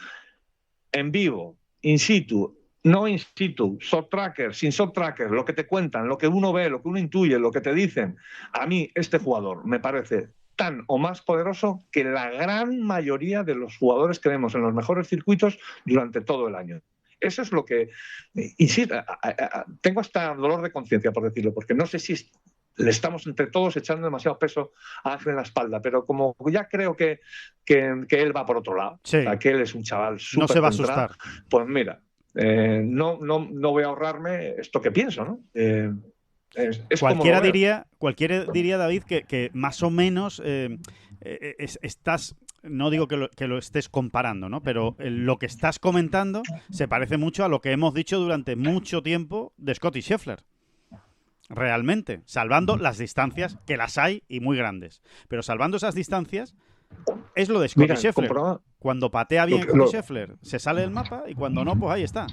en vivo, in situ, no in situ, shot tracker, sin shot tracker, lo que te cuentan, lo que uno ve, lo que uno intuye, lo que te dicen. A mí este jugador me parece tan o más poderoso que la gran mayoría de los jugadores que vemos en los mejores circuitos durante todo el año. Eso es lo que... Insisto, tengo hasta dolor de conciencia, por decirlo, porque no sé si le estamos entre todos echando demasiado peso a Ángel en la espalda, pero como ya creo que él va por otro lado, sí. O sea, que él es un chaval súper no se va a asustar. Pues mira... no voy a ahorrarme esto que pienso, ¿no? Cualquiera diría, David, que más o menos estás, no digo que lo estés comparando, ¿no? Pero lo que estás comentando se parece mucho a lo que hemos dicho durante mucho tiempo de Scottie Scheffler. Realmente, salvando las distancias, que las hay y muy grandes. Pero salvando esas distancias, es lo de Scottie Scheffler. Cuando patea bien Scottie Scheffler, se sale del mapa, y cuando no, pues ahí está.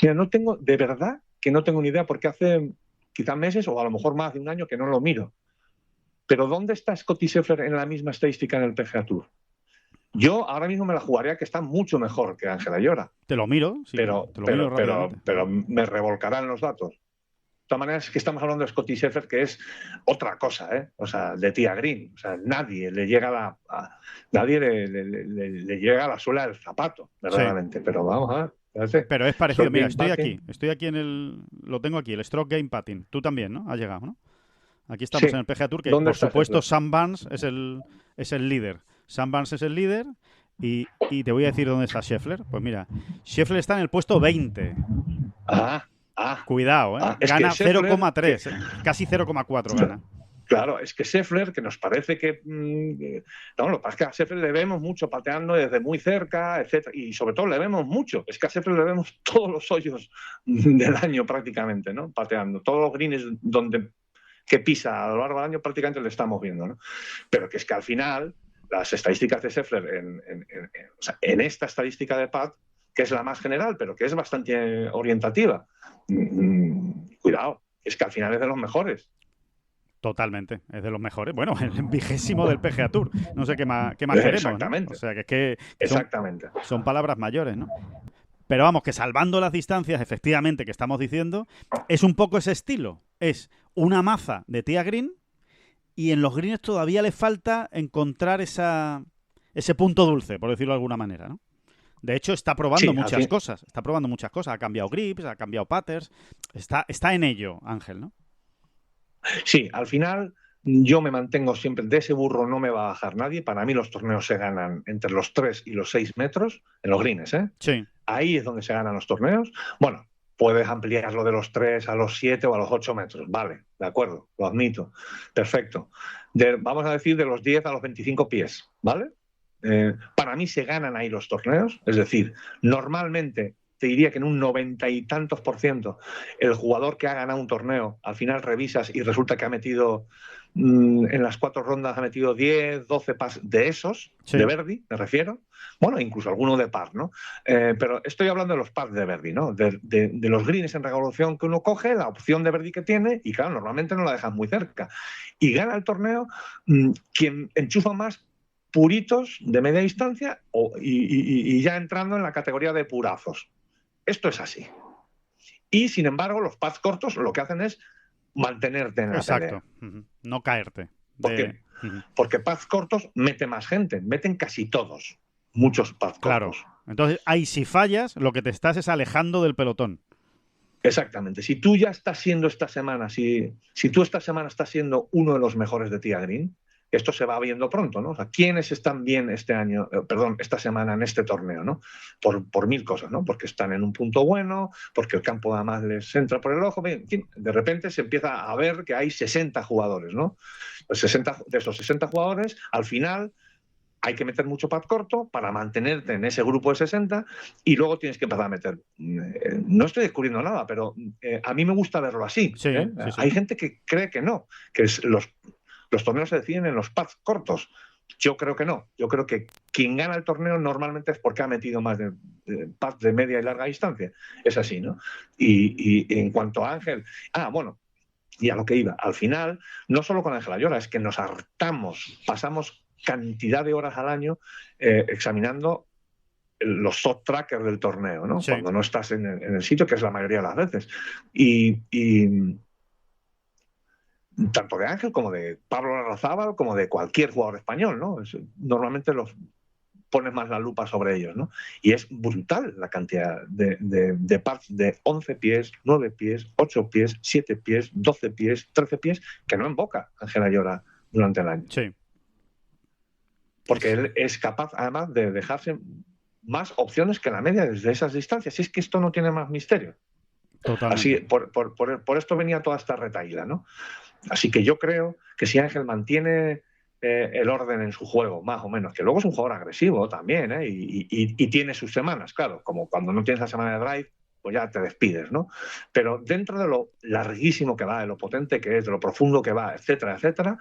Mira, de verdad que no tengo ni idea, porque hace quizás meses o a lo mejor más de un año que no lo miro. Pero ¿dónde está Scottie Scheffler en la misma estadística en el PGA Tour? Yo ahora mismo me la jugaría que está mucho mejor que Ángel Ayora. Te lo miro, sí, pero me revolcarán los datos. De todas maneras, es que estamos hablando de Scottie Scheffler, que es otra cosa, ¿eh? O sea, de Tía Green. O sea, nadie le llega le llega a la suela del zapato, verdaderamente. Sí. Pero vamos a ver. Pero es parecido. Mira, estoy aquí lo tengo aquí, el Stroke Game Putting. Tú también, ¿no? Has llegado, ¿no? Aquí estamos en el PGA Tour, que por supuesto Sam Burns es el líder. Sam Burns es el líder y te voy a decir dónde está Scheffler. Pues mira, Scheffler está en el puesto 20. Cuidado, ¿eh? Gana 0,3, casi 0,4 gana. Claro, es que Scheffler, que nos parece que... no, lo que pasa es que a Scheffler le vemos mucho pateando desde muy cerca, etcétera, y sobre todo le vemos mucho. Es que a Scheffler le vemos todos los hoyos del año prácticamente, ¿no? Pateando. Todos los greens que pisa a lo largo del año prácticamente le estamos viendo, ¿no? Pero que es que al final las estadísticas de Scheffler en esta estadística de Pat, que es la más general, pero que es bastante orientativa, cuidado, es que al final es de los mejores. Totalmente, es de los mejores. Bueno, el 20º del PGA Tour. No sé qué más queremos. Exactamente. ¿No? O sea, que son palabras mayores, ¿no? Pero vamos, que salvando las distancias, efectivamente, que estamos diciendo, es un poco ese estilo. Es una maza de Tía Green y en los greens todavía le falta encontrar ese punto dulce, por decirlo de alguna manera, ¿no? De hecho, está probando muchas cosas. Está probando muchas cosas. Ha cambiado grips, ha cambiado putters. Está en ello, Ángel, ¿no? Sí, al final yo me mantengo siempre, de ese burro no me va a bajar nadie. Para mí los torneos se ganan entre los 3 y los 6 metros, en los greens, ¿eh? Sí. Ahí es donde se ganan los torneos. Bueno, puedes ampliarlo de los 3 a los 7 o a los 8 metros. Vale, de acuerdo, lo admito. Perfecto. Vamos a decir de los 10 a los 25 pies, ¿vale? Para mí se ganan ahí los torneos. Es decir, normalmente... te diría que en un 90 y tantos %, el jugador que ha ganado un torneo, al final revisas y resulta que ha metido, en las 4 rondas ha metido 10, 12 pas de esos, sí. De Verdi, me refiero. Bueno, incluso alguno de par, ¿no? Pero estoy hablando de los pars de Verdi, ¿no? De los greens en revolución que uno coge, la opción de Verdi que tiene, y claro, normalmente no la dejas muy cerca. Y gana el torneo quien enchufa más puritos de media distancia y ya entrando en la categoría de purazos. Esto es así. Y, sin embargo, los pads cortos lo que hacen es mantenerte en la pelea. No caerte. Porque pads cortos mete más gente. Meten casi todos. Muchos pads cortos. Claro. Entonces, ahí si fallas, lo que te estás es alejando del pelotón. Exactamente. Si tú ya estás siendo esta semana, si tú esta semana estás siendo uno de los mejores de Tía Green, esto se va viendo pronto, ¿no? O sea, ¿quiénes están bien esta semana en este torneo, ¿no? Por mil cosas, ¿no? Porque están en un punto bueno, porque el campo además les entra por el ojo, en fin, de repente se empieza a ver que hay 60 jugadores, ¿no? De esos 60 jugadores, al final hay que meter mucho pad corto para mantenerte en ese grupo de 60 y luego tienes que empezar a meter. No estoy descubriendo nada, pero a mí me gusta verlo así. Sí, ¿eh? Sí. Hay gente que cree que no, que los torneos se deciden en los pads cortos. Yo creo que no. Yo creo que quien gana el torneo normalmente es porque ha metido más de pads de media y larga distancia. Es así, ¿no? Y en cuanto a Ángel... bueno, y a lo que iba. Al final, no solo con Ángel Ayora, es que nos hartamos, pasamos cantidad de horas al año examinando los soft trackers del torneo, ¿no? Sí. Cuando no estás en el sitio, que es la mayoría de las veces. Y tanto de Ángel como de Pablo Larrazábal como de cualquier jugador español, ¿no? Normalmente los pones más la lupa sobre ellos, ¿no? Y es brutal la cantidad de pads de 11 pies, 9 pies, 8 pies, 7 pies, 12 pies, 13 pies, que no invoca Ángel Ayora durante el año. Sí. Porque él es capaz, además, de dejarse más opciones que la media desde esas distancias. Y es que esto no tiene más misterio. Totalmente. Así, por esto venía toda esta retahíla, ¿no? Así que yo creo que si Ángel mantiene el orden en su juego, más o menos, que luego es un jugador agresivo también, y tiene sus semanas, claro, como cuando no tienes la semana de drive, pues ya te despides, ¿no? Pero dentro de lo larguísimo que va, de lo potente que es, de lo profundo que va, etcétera, etcétera,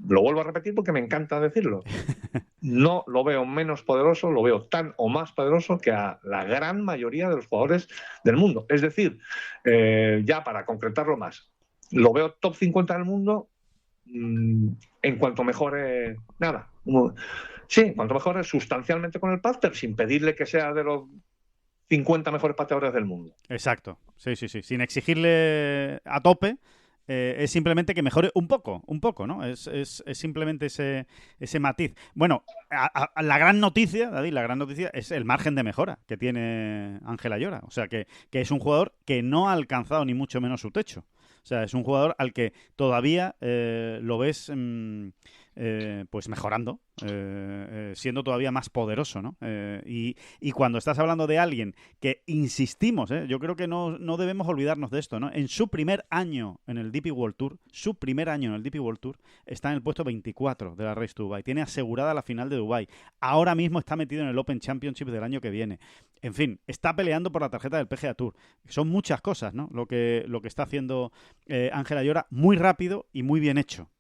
lo vuelvo a repetir porque me encanta decirlo. No lo veo menos poderoso, lo veo tan o más poderoso que a la gran mayoría de los jugadores del mundo. Es decir, ya para concretarlo más, lo veo top 50 del mundo en cuanto mejore nada. Sí, en cuanto mejore sustancialmente con el pad, pero sin pedirle que sea de los 50 mejores pateadores del mundo. Exacto, sí. Sin exigirle a tope. Es simplemente que mejore un poco, ¿no? Es simplemente ese matiz. Bueno, la gran noticia, David, es el margen de mejora que tiene Ángel Ayora. O sea, que es un jugador que no ha alcanzado ni mucho menos su techo. O sea, es un jugador al que todavía lo ves pues mejorando, siendo todavía más poderoso, ¿no? Y cuando estás hablando de alguien que, insistimos, yo creo que no debemos olvidarnos de esto, ¿no? En su primer año en el DP World Tour, está en el puesto 24 de la Race to Dubai. Tiene asegurada la final de Dubai. Ahora mismo está metido en el Open Championship del año que viene. En fin, está peleando por la tarjeta del PGA Tour. Son muchas cosas, ¿no? Lo que está haciendo Ángel Ayora, muy rápido y muy bien hecho.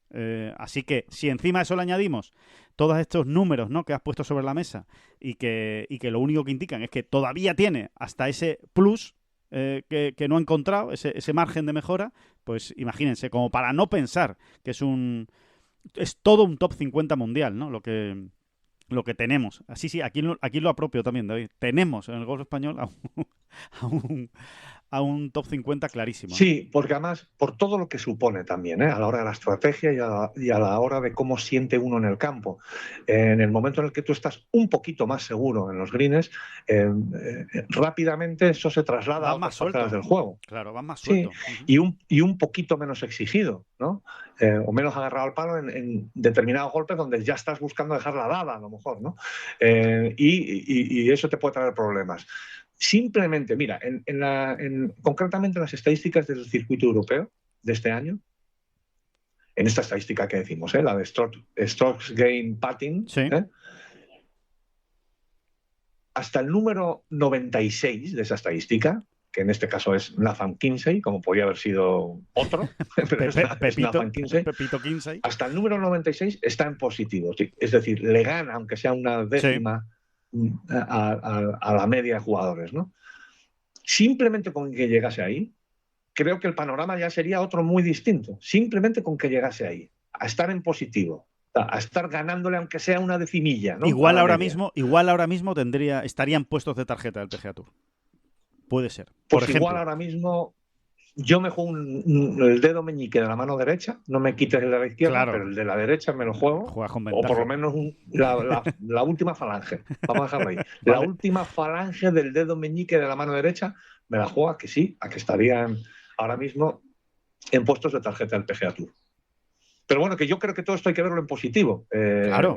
Así que si encima de eso le añadimos todos estos números, ¿no?, que has puesto sobre la mesa y que lo único que indican es que todavía tiene hasta ese plus que no ha encontrado, ese margen de mejora, pues imagínense, como para no pensar que es todo un top 50 mundial, ¿no? Lo que tenemos. Así sí, aquí lo apropio también, David. Tenemos en el golf español a un top 50 clarísimo. Sí, porque además, por todo lo que supone también, a la hora de la estrategia y a la hora de cómo siente uno en el campo. En el momento en el que tú estás un poquito más seguro en los greens, rápidamente eso se traslada a otras partes del juego. Claro, vas más suelto. Sí, y un poquito menos exigido, ¿no? O menos agarrado al palo en determinados golpes donde ya estás buscando dejarla dada, a lo mejor, ¿no? Y eso te puede traer problemas. Simplemente, mira, concretamente en las estadísticas del circuito europeo de este año, en esta estadística que decimos, la de strokes gain putting, sí. Hasta el número 96 de esa estadística, que en este caso es Nathan Kinsey, como podría haber sido otro, pero es Nathan Kinsey. Pepito Kinsey. Hasta el número 96 está en positivo, es decir, le gana, aunque sea una décima, a la media de jugadores, ¿no? Simplemente con que llegase ahí, creo que el panorama ya sería otro muy distinto. Simplemente con que llegase ahí, a estar en positivo, a estar ganándole aunque sea una decimilla, ¿no? Igual ahora mismo estarían puestos de tarjeta del PGA Tour. Puede ser. Pues igual ahora mismo yo me juego el dedo meñique de la mano derecha, no me quites el de la izquierda, claro, pero el de la derecha me lo juego. Juegas con ventaja. O por lo menos la última falange. Vamos a dejarlo ahí. Vale. La última falange del dedo meñique de la mano derecha me la juego a que sí, a que estarían ahora mismo en puestos de tarjeta del PGA Tour. Pero bueno, que yo creo que todo esto hay que verlo en positivo. Claro.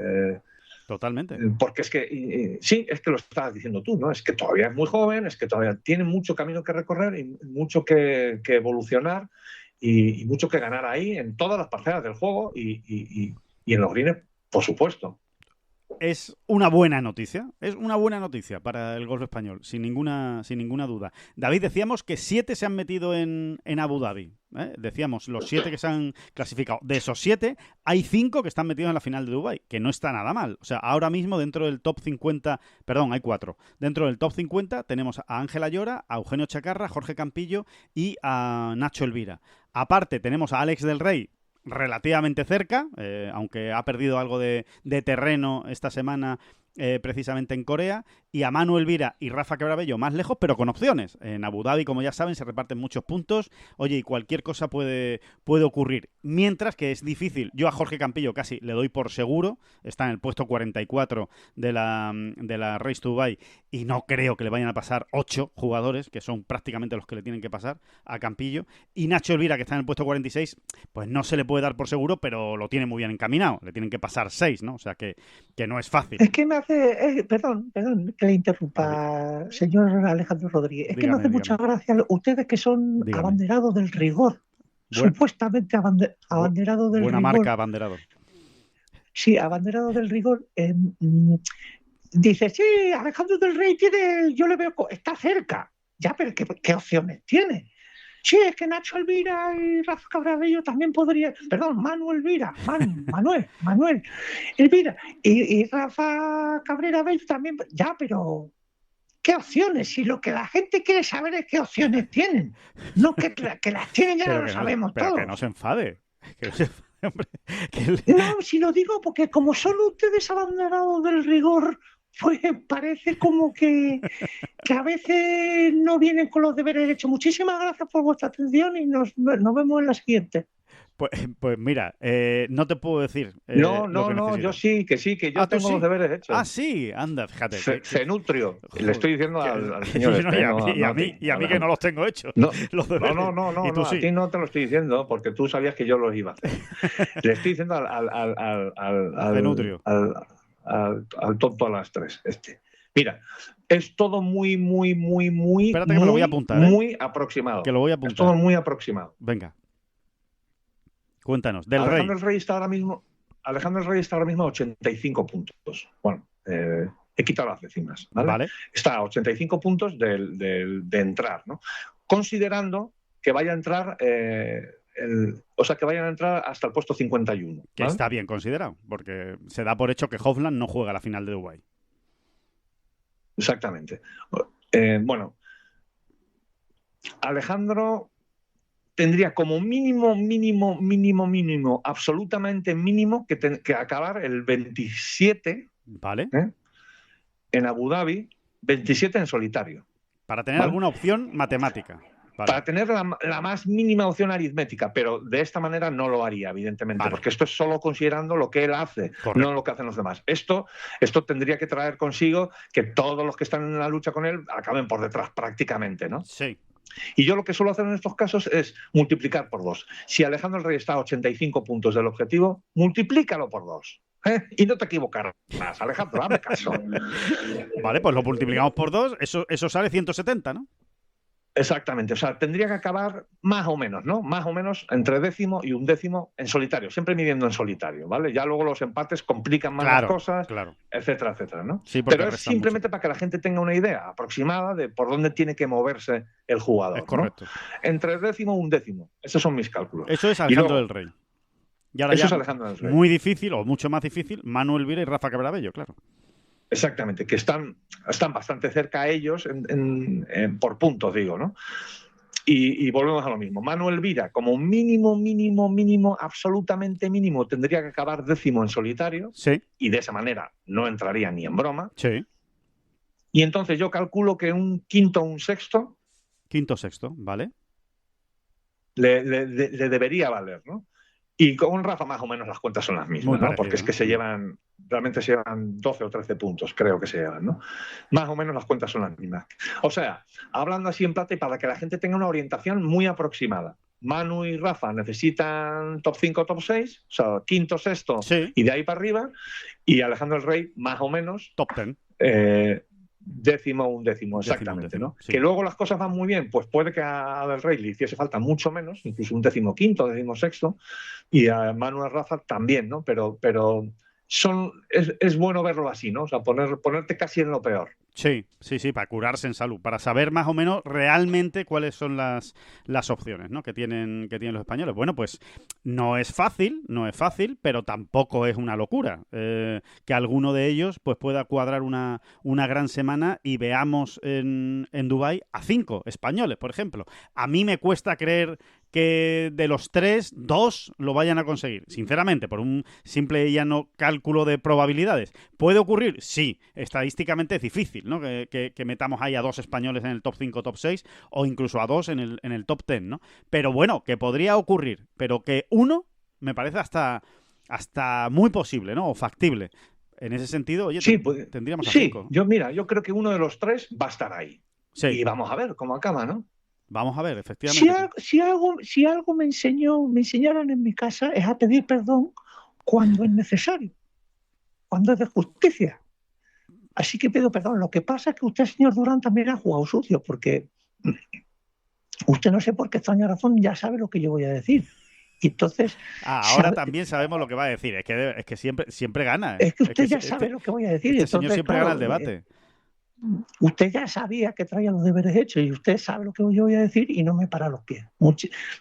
Totalmente. Porque es que, sí, es que lo estabas diciendo tú, ¿no? Es que todavía es muy joven, es que todavía tiene mucho camino que recorrer y mucho que evolucionar y mucho que ganar ahí en todas las parcelas del juego y en los greens, por supuesto. Es una buena noticia para el golf español, sin ninguna duda. David, decíamos que 7 se han metido en Abu Dhabi. Decíamos, los 7 que se han clasificado. De esos 7, hay 5 que están metidos en la final de Dubái, que no está nada mal. O sea, ahora mismo dentro del top 50, perdón, hay 4. Dentro del top 50 tenemos a Ángel Ayora, a Eugenio Chacarra, Jorge Campillo y a Nacho Elvira. Aparte tenemos a Alex del Rey, relativamente cerca, aunque ha perdido algo de terreno esta semana precisamente en Corea, y a Manu Elvira y Rafa Quebrabello más lejos, pero con opciones. En Abu Dhabi, como ya saben, se reparten muchos puntos. Oye, y cualquier cosa puede ocurrir. Mientras que es difícil. Yo a Jorge Campillo casi le doy por seguro. Está en el puesto 44 de la Race to Dubai y no creo que le vayan a pasar 8 jugadores, que son prácticamente los que le tienen que pasar a Campillo. Y Nacho Elvira, que está en el puesto 46, pues no se le puede dar por seguro, pero lo tiene muy bien encaminado. Le tienen que pasar 6, ¿no? O sea que no es fácil. Es que perdón que le interrumpa, señor Alejandro Rodríguez. Es que me hace mucha gracia ustedes que son abanderados del rigor. Supuestamente abanderado del buena rigor. Buena marca, abanderado. Sí, abanderado del rigor. Dice, sí, Alejandro del Rey yo le veo, está cerca. Ya, pero ¿qué opciones tiene? Sí, es que Nacho Elvira y Rafa Cabrera también podría. Perdón, Manuel Elvira y Rafa Cabrera Bello también. Ya, pero ¿qué opciones? Si lo que la gente quiere saber es qué opciones tienen. No que las tienen, ya lo sabemos todos. Pero que no se enfade. Hombre, No, si lo digo porque como son ustedes abanderados del rigor, pues parece como que a veces no vienen con los deberes hechos. Muchísimas gracias por vuestra atención y nos vemos en la siguiente. Pues mira, no te puedo decir. No, yo sí, que yo tengo los deberes hechos. Ah, sí, anda, fíjate. Cenutrio, le estoy diciendo al señor. Y a mí que no los tengo hechos. No, ¿Y tú sí? A ti no te lo estoy diciendo porque tú sabías que yo los iba a hacer. Le estoy diciendo al Cenutrio. Al tonto a las 3. Mira, es todo muy. Espérate que me lo voy a apuntar. Muy aproximado. Que lo voy a apuntar. Es todo muy aproximado. Venga. Cuéntanos, del Alejandro el Rey está ahora mismo a 85 puntos. Bueno, he quitado las décimas, ¿vale? Está a 85 puntos de entrar, ¿no? Considerando que vaya a entrar, que vayan a entrar hasta el puesto 51. ¿vale? Que está bien considerado, porque se da por hecho que Hovland no juega la final de Dubái. Exactamente. Bueno, Alejandro tendría como mínimo, absolutamente mínimo, que acabar el 27, ¿vale? En Abu Dhabi, 27 en solitario. Para tener alguna opción matemática. Vale. Para tener la más mínima opción aritmética, pero de esta manera no lo haría, evidentemente, porque esto es solo considerando lo que él hace, no lo que hacen los demás. Esto tendría que traer consigo que todos los que están en la lucha con él acaben por detrás prácticamente, ¿no? Sí. Y yo lo que suelo hacer en estos casos es multiplicar por 2. Si Alejandro el Rey está a 85 puntos del objetivo, multiplícalo por 2. Y no te equivocarás, Alejandro, hazme caso. Vale, pues lo multiplicamos por 2, eso sale 170, ¿no? Exactamente, o sea, tendría que acabar más o menos, ¿no? Más o menos entre décimo y undécimo en solitario, siempre midiendo en solitario, ¿vale? Ya luego los empates complican más las cosas, etcétera, ¿no? Sí, pero es simplemente para que la gente tenga una idea aproximada de por dónde tiene que moverse el jugador. Es correcto. ¿no? Entre décimo y undécimo, esos son mis cálculos. Eso es Alejandro del Rey. Y ahora eso es Alejandro del Rey. Muy difícil, o mucho más difícil, Manuel Elvira y Rafa Cabrera Bello, claro. Exactamente, que están bastante cerca a ellos por puntos, digo, ¿no? Y volvemos a lo mismo. Manuel Elvira, como mínimo, absolutamente mínimo, tendría que acabar décimo en solitario. Sí. Y de esa manera no entraría ni en broma. Sí. Y entonces yo calculo que un quinto o un sexto. Quinto sexto, ¿vale? Le debería valer, ¿no? Y con Rafa más o menos las cuentas son las mismas, ¿no? Porque es que realmente se llevan 12 o 13 puntos, creo que se llevan, ¿no? Más o menos las cuentas son las mismas. O sea, hablando así en plata y para que la gente tenga una orientación muy aproximada. Manu y Rafa necesitan top 5, top 6, o sea, quinto, sexto y de ahí para arriba. Y Alejandro el Rey, más o menos. Top 10. Décimo, undécimo, exactamente, ¿no? Sí. Que luego las cosas van muy bien, pues puede que a Del Rey le hiciese falta mucho menos, incluso un 15º, 16º, y a Manuel Rafa también, ¿no? Pero es bueno verlo así, ¿no? O sea, ponerte casi en lo peor. Sí, para curarse en salud, para saber más o menos realmente cuáles son las opciones, ¿no? que tienen los españoles. Bueno, pues no es fácil, pero tampoco es una locura que alguno de ellos pues pueda cuadrar una gran semana y veamos en Dubái a 5 españoles, por ejemplo. A mí me cuesta creer que de los 3, 2 lo vayan a conseguir. Sinceramente, por un simple y llano cálculo de probabilidades. ¿Puede ocurrir? Sí. Estadísticamente es difícil, ¿no? Que metamos ahí a 2 españoles en el top 5, top 6 o incluso a 2 en el top 10, ¿no? Pero bueno, que podría ocurrir. Pero que uno me parece hasta muy posible, ¿no? O factible. En ese sentido, oye, tendríamos a 5. Yo creo que uno de los 3 va a estar ahí. Sí. Y vamos a ver cómo acaba, ¿no? Vamos a ver, efectivamente. Si algo me enseñaron en mi casa es a pedir perdón cuando es necesario, cuando es de justicia. Así que pido perdón. Lo que pasa es que usted, señor Durán, también ha jugado sucio, porque usted, no sé por qué extraña razón, ya sabe lo que yo voy a decir. Y entonces... ahora también sabemos lo que va a decir. Es que siempre gana. Es que usted ya sabe lo que voy a decir. Este entonces, señor siempre gana el debate. Usted ya sabía que traía los deberes hechos y usted sabe lo que yo voy a decir y no me para los pies.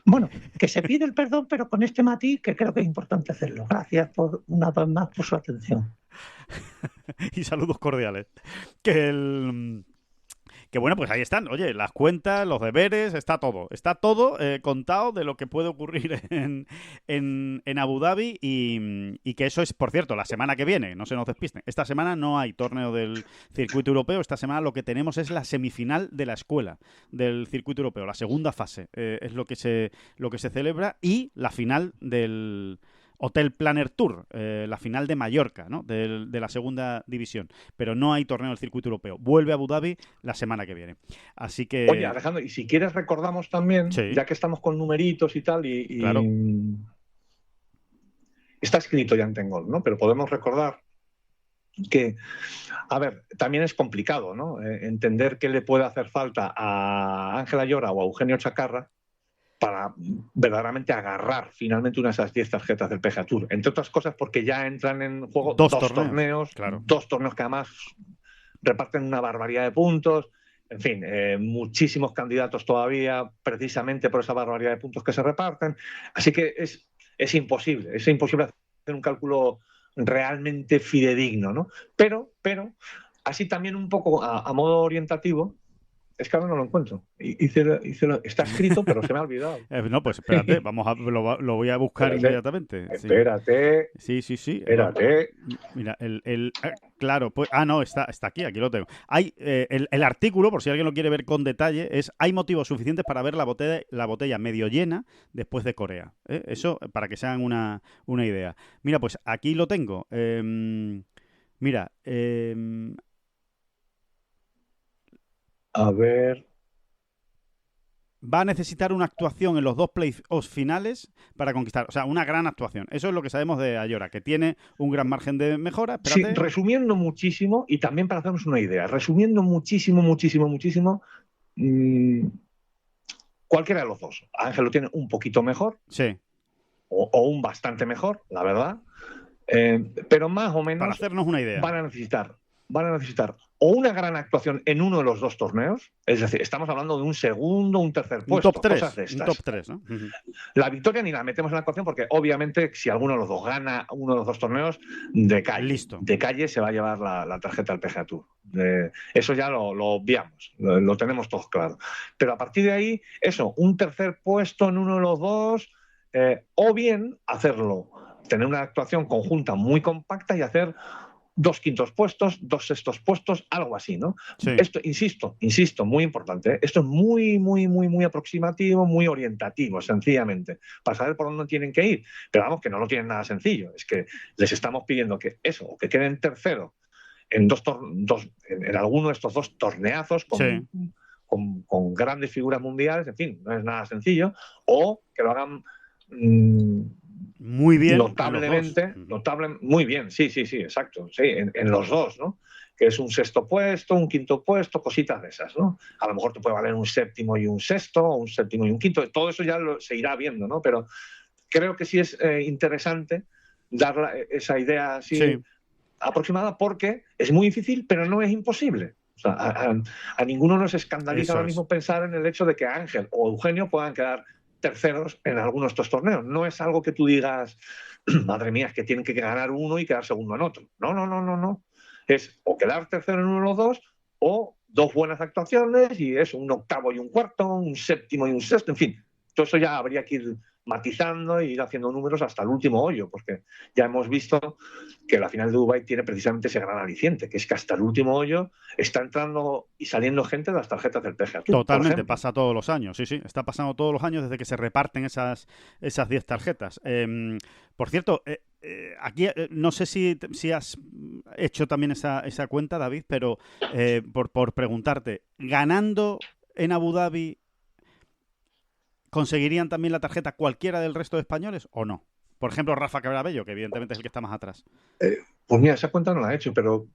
Bueno, que se pide el perdón, pero con este matiz que creo que es importante hacerlo. Gracias una vez más por su atención. Y saludos cordiales. Que bueno, pues ahí están. Oye, las cuentas, los deberes, está todo. Está todo contado de lo que puede ocurrir en Abu Dhabi y que eso es, por cierto, la semana que viene. No se nos despisten. Esta semana no hay torneo del circuito europeo. Esta semana lo que tenemos es la semifinal de la escuela del circuito europeo. La segunda fase es lo que se celebra y la final del Hotel Planner Tour, la final de Mallorca, ¿no? de la segunda división. Pero no hay torneo del circuito europeo. Vuelve a Abu Dhabi la semana que viene. Así que... Oye, Alejandro, y si quieres recordamos también, sí, ya que estamos con numeritos y tal, claro, está escrito ya en Tengol, ¿no? Pero podemos recordar que, a ver, también es complicado, ¿no? Entender qué le puede hacer falta a Ángel Ayora o a Eugenio Chacarra para verdaderamente agarrar finalmente una de esas 10 tarjetas del PGA Tour. Entre otras cosas porque ya entran en juego dos torneos, claro. Dos torneos que además reparten una barbaridad de puntos. En fin, muchísimos candidatos todavía, precisamente por esa barbaridad de puntos que se reparten. Así que es imposible hacer un cálculo realmente fidedigno, ¿no? Pero así también un poco a modo orientativo. Es que ahora no lo encuentro. Está escrito, pero se me ha olvidado. No, pues espérate, lo voy a buscar inmediatamente. Espérate. Sí. Espérate. Mira, claro, pues, no, está aquí lo tengo. Hay el artículo, por si alguien lo quiere ver con detalle, hay motivos suficientes para ver la botella medio llena después de Corea. Eso, para que se hagan una idea. Mira, pues aquí lo tengo. Mira, a ver. Va a necesitar una actuación en los dos playoffs finales para conquistar. O sea, una gran actuación. Eso es lo que sabemos de Ayora, que tiene un gran margen de mejora. Espérate. Sí, resumiendo muchísimo, y también para hacernos una idea, resumiendo muchísimo, cualquiera de los dos. Ángel lo tiene un poquito mejor. Sí. O un bastante mejor, la verdad. Pero más o menos... Para hacernos una idea. Van a necesitar o una gran actuación en uno de los dos torneos, es decir, estamos hablando de un segundo, un tercer puesto, un top 3, cosas de estas. Un top 3, ¿no? La victoria ni la metemos en la ecuación porque obviamente si alguno de los dos gana uno de los dos torneos, de calle. Listo. De calle se va a llevar la tarjeta al PGA Tour. Eso ya lo obviamos, lo tenemos todos claro. Pero a partir de ahí, eso, un tercer puesto en uno de los dos, o bien tener una actuación conjunta muy compacta y hacer 2 quintos puestos, 2 sextos puestos, algo así, ¿no? Sí. Esto, insisto, muy importante, ¿eh? Esto es muy aproximativo, muy orientativo, sencillamente, para saber por dónde tienen que ir. Pero vamos, que no lo tienen nada sencillo, es que les estamos pidiendo que queden tercero en en alguno de estos 2 torneazos con grandes figuras mundiales, en fin, no es nada sencillo, o que lo hagan muy bien, notablemente, muy bien, sí, exacto, sí, en los dos, ¿no? Que es un sexto puesto, un quinto puesto, cositas de esas, ¿no? A lo mejor te puede valer un séptimo y un sexto, o un séptimo y un quinto, todo eso ya se irá viendo, ¿no? Pero creo que sí es interesante dar esa idea así aproximada porque es muy difícil, pero no es imposible. O sea, a ninguno nos escandaliza ahora mismo pensar en el hecho de que Ángel o Eugenio puedan quedar terceros en algunos de estos torneos. No es algo que tú digas, madre mía, es que tienen que ganar uno y quedar segundo en otro. No. Es o quedar tercero en uno de los dos o 2 buenas actuaciones y es un octavo y un cuarto, un séptimo y un sexto, en fin. Todo eso ya habría que ir matizando e ir haciendo números hasta el último hoyo, porque ya hemos visto que la final de Dubái tiene precisamente ese gran aliciente, que es que hasta el último hoyo está entrando y saliendo gente de las tarjetas del PGA Tour. Totalmente, pasa todos los años, sí, está pasando todos los años desde que se reparten esas 10 tarjetas. Por cierto, aquí no sé si has hecho también esa cuenta, David, pero por preguntarte, ganando en Abu Dhabi, ¿conseguirían también la tarjeta cualquiera del resto de españoles o no? Por ejemplo, Rafa Cabrabello, que evidentemente es el que está más atrás. Pues mira, esa cuenta no la he hecho, pero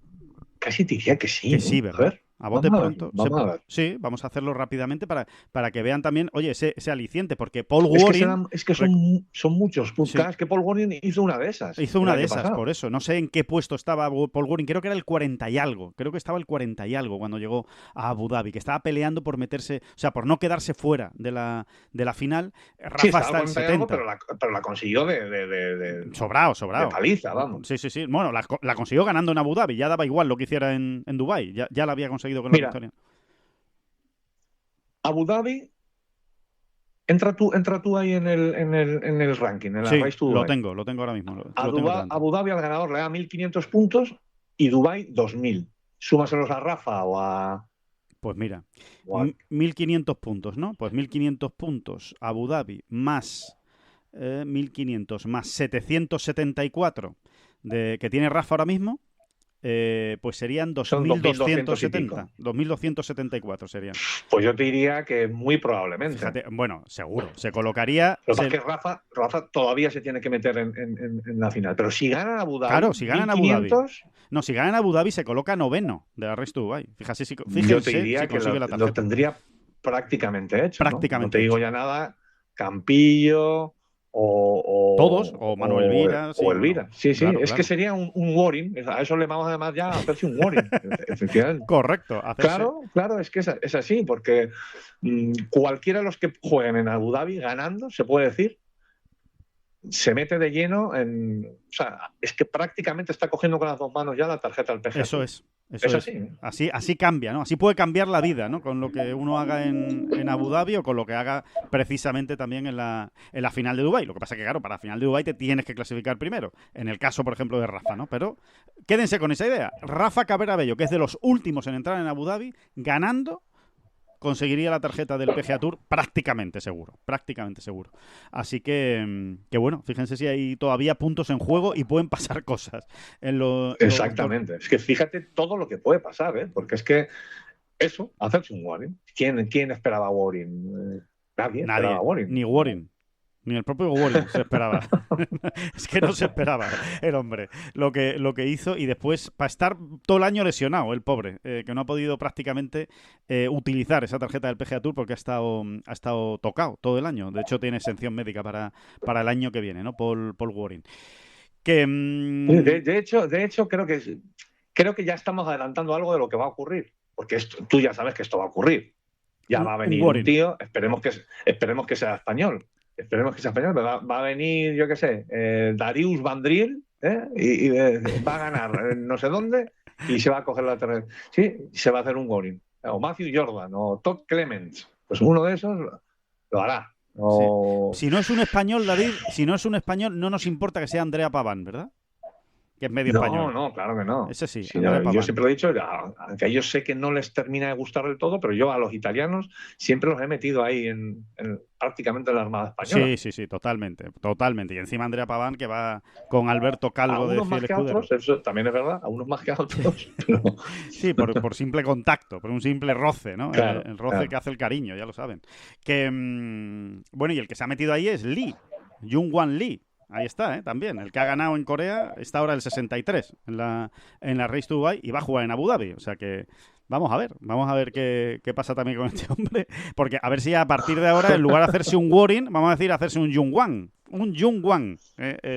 casi te diría que sí. Que sí, ¿verdad? A ver, A bote vamos a ver, pronto. vamos a ver. Sí, vamos a hacerlo rápidamente para que vean también, oye, ese aliciente, porque Paul Es que, Warren es que son muchos puntos. Sí. Claro, es que Paul Warren hizo una de esas. hizo el una año de esas, pasado. por eso. No sé en qué puesto estaba Paul Warren, creo que era el 40 y algo. Creo que estaba el 40 y algo cuando llegó a Abu Dhabi, que estaba peleando por meterse, o sea, por no quedarse fuera de la final. Rafa Sí, está estaba en 40 y algo, 70. pero la consiguió de Sobrado. paliza, vamos. Sí. Bueno, la consiguió ganando en Abu Dhabi. Ya daba igual lo que hiciera en Dubái. Ya la había conseguido con la Mira, victoria. Abu Dhabi, entra tú ahí en el ranking, en la Sí, Race to lo Dubai. tengo ahora mismo. Lo A tengo delante. Abu Dhabi al ganador le da 1.500 puntos y Dubái 2.000. Súmaselos a Rafa Pues mira, o a 1.500 puntos, ¿no? Pues 1.500 puntos Abu Dhabi más 1.500 más 774 que tiene Rafa ahora mismo, pues serían Son 2.200 y pico. 2.270. 2.274 serían. Pues yo te diría que muy probablemente. Fíjate, bueno, seguro. Se colocaría... Lo que pasa es que Rafa todavía se tiene que meter en la final. Pero si ganan Abu Dhabi, Claro, si ganan Abu Dhabi. 1.500, No, si ganan Abu Dhabi se coloca noveno de la Race to Dubai. Fíjense yo te diría si que consigue la lo tarjeta. tendría prácticamente hecho. Prácticamente No te digo hecho. ya nada, Campillo o Todos, o Manuel Elvira. o Elvira. Bueno, Sí, claro, es que sería un Warring. A eso le vamos además ya a hacerse un Warring. Efectivamente. Correcto. Claro, es que es así, porque cualquiera de los que jueguen en Abu Dhabi ganando, se puede decir, se mete de lleno en... O sea, es que prácticamente está cogiendo con las dos manos ya la tarjeta del PGA. Eso es. Es así, ¿eh? Así cambia, ¿no? Así puede cambiar la vida, ¿no? Con lo que uno haga en Abu Dhabi o con lo que haga precisamente también en la final de Dubái. Lo que pasa es que, claro, para la final de Dubái te tienes que clasificar primero. En el caso, por ejemplo, de Rafa, ¿no? Pero quédense con esa idea. Rafa Cabrera Bello, que es de los últimos en entrar en Abu Dhabi, ganando, conseguiría la tarjeta del PGA Tour prácticamente seguro. Así que bueno, fíjense si hay todavía puntos en juego y pueden pasar cosas. Exactamente. Es que fíjate todo lo que puede pasar, ¿eh? Porque es que eso, hacerse un Warring. ¿Quién esperaba Warring? Nadie esperaba Warring. Ni Warring. Ni el propio Warren se esperaba. Es que no se esperaba el hombre lo que hizo, y después para estar todo el año lesionado, el pobre, que no ha podido prácticamente utilizar esa tarjeta del PGA Tour porque ha estado tocado todo el año. De hecho, tiene exención médica para el año que viene, ¿no? Paul Warren. Que, de hecho creo que ya estamos adelantando algo de lo que va a ocurrir. Porque tú ya sabes que esto va a ocurrir. Ya va a venir un tío, esperemos que sea español. Va a venir, yo qué sé, Darius Vandriel, y va a ganar no sé dónde y se va a coger la tercera. Sí, se va a hacer un Warring. O Matthew Jordan o Todd Clements. Pues uno de esos lo hará. Sí. Si no es un español, David, no nos importa que sea Andrea Paván, ¿verdad? Que es medio español. No, claro que no. Ese sí. Sí, yo siempre lo he dicho, aunque a ellos sé que no les termina de gustar del todo, pero yo a los italianos siempre los he metido ahí en prácticamente en la Armada Española. Sí, totalmente. Y encima Andrea Paván, que va con Alberto Calvo de Fiel Escudero. Eso también es verdad, a unos más que a otros. Pero... Sí, por simple contacto, por un simple roce, ¿no? Claro, el roce que hace el cariño, ya lo saben. Bueno, y el que se ha metido ahí es Lee, Jung-Hwan Lee. Ahí está, también. El que ha ganado en Corea está ahora el 63 en la Race to Dubai y va a jugar en Abu Dhabi. O sea que vamos a ver qué pasa también con este hombre. Porque a ver si a partir de ahora, en lugar de hacerse un Warring, vamos a decir hacerse un Jung-Hwan. Un Jung-Hwan.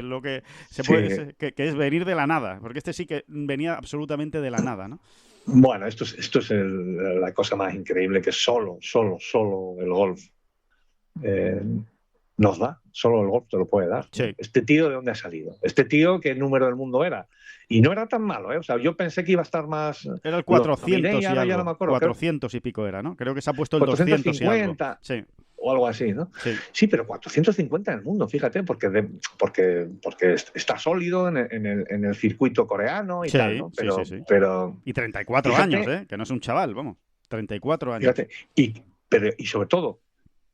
Lo que se puede, que es venir de la nada. Porque este sí que venía absolutamente de la nada, ¿no? Bueno, esto es la cosa más increíble, que solo el golf nos da, solo el golf te lo puede dar. Sí. Este tío, ¿de dónde ha salido? Este tío, ¿qué número del mundo era? Y no era tan malo, ¿eh? O sea, yo pensé que iba a estar más... Era el 400 y algo. Ya no me acuerdo, 400 y pico era, ¿no? Creo que se ha puesto el 450 200 y algo. Sí. O algo así, ¿no? Sí, pero 450 en el mundo, fíjate, porque está sólido en el circuito coreano y tal, ¿no? Pero, y 34 fíjate, años, que no es un chaval, vamos. 34 años. Fíjate, y sobre todo,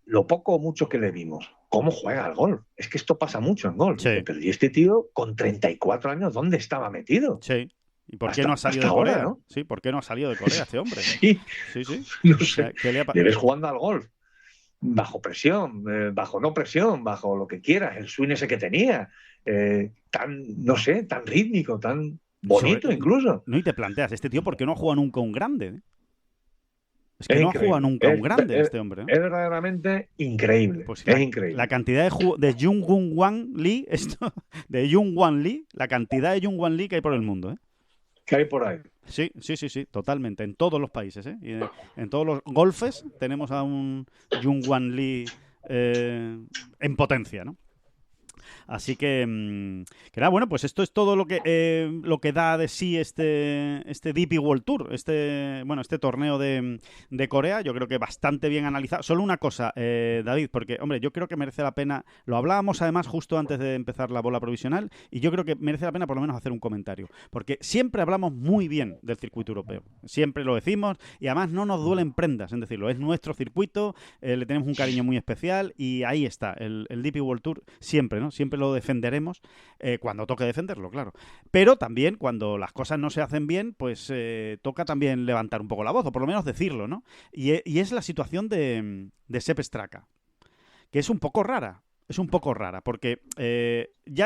lo poco o mucho que le vimos, cómo juega al golf. Es que esto pasa mucho en golf. Sí. Pero ¿y este tío con 34 años dónde estaba metido? Sí. ¿Y por qué no ha salido de Corea? Ahora, ¿no? Sí, ¿por qué no ha salido de Corea este hombre? Sí. No sé. Le ves jugando al golf bajo presión, bajo no presión, bajo lo que quieras, el swing ese que tenía, tan rítmico, tan Bonito incluso. No, y te planteas, este tío, ¿por qué no ha jugado nunca un grande? Es que no ha jugado nunca un grande este hombre. Es verdaderamente increíble. Pues es increíble. La cantidad de Jung-Hwan Lee, de Jung-Hwan Lee, la cantidad de Jung-Hwan Lee que hay por el mundo, ¿eh? Que hay por ahí. Sí, totalmente. En todos los países, ¿eh? Y en todos los golfes tenemos a un Jung-Hwan Lee en potencia, ¿no? Así que nada, bueno, pues esto es todo lo que da de sí este DP World Tour, este torneo de Corea. Yo creo que bastante bien analizado. Solo una cosa, David, porque, hombre, yo creo que merece la pena, lo hablábamos además justo antes de empezar la bola provisional, y yo creo que merece la pena por lo menos hacer un comentario, porque siempre hablamos muy bien del circuito europeo, siempre lo decimos, y además no nos duelen prendas en decirlo, es nuestro circuito, le tenemos un cariño muy especial, y ahí está, el DP World Tour siempre, ¿no? Siempre lo defenderemos cuando toque defenderlo, claro. Pero también cuando las cosas no se hacen bien, pues toca también levantar un poco la voz, o por lo menos decirlo, ¿no? Y es la situación de Sepp Straka, que es un poco rara. Es un poco rara, porque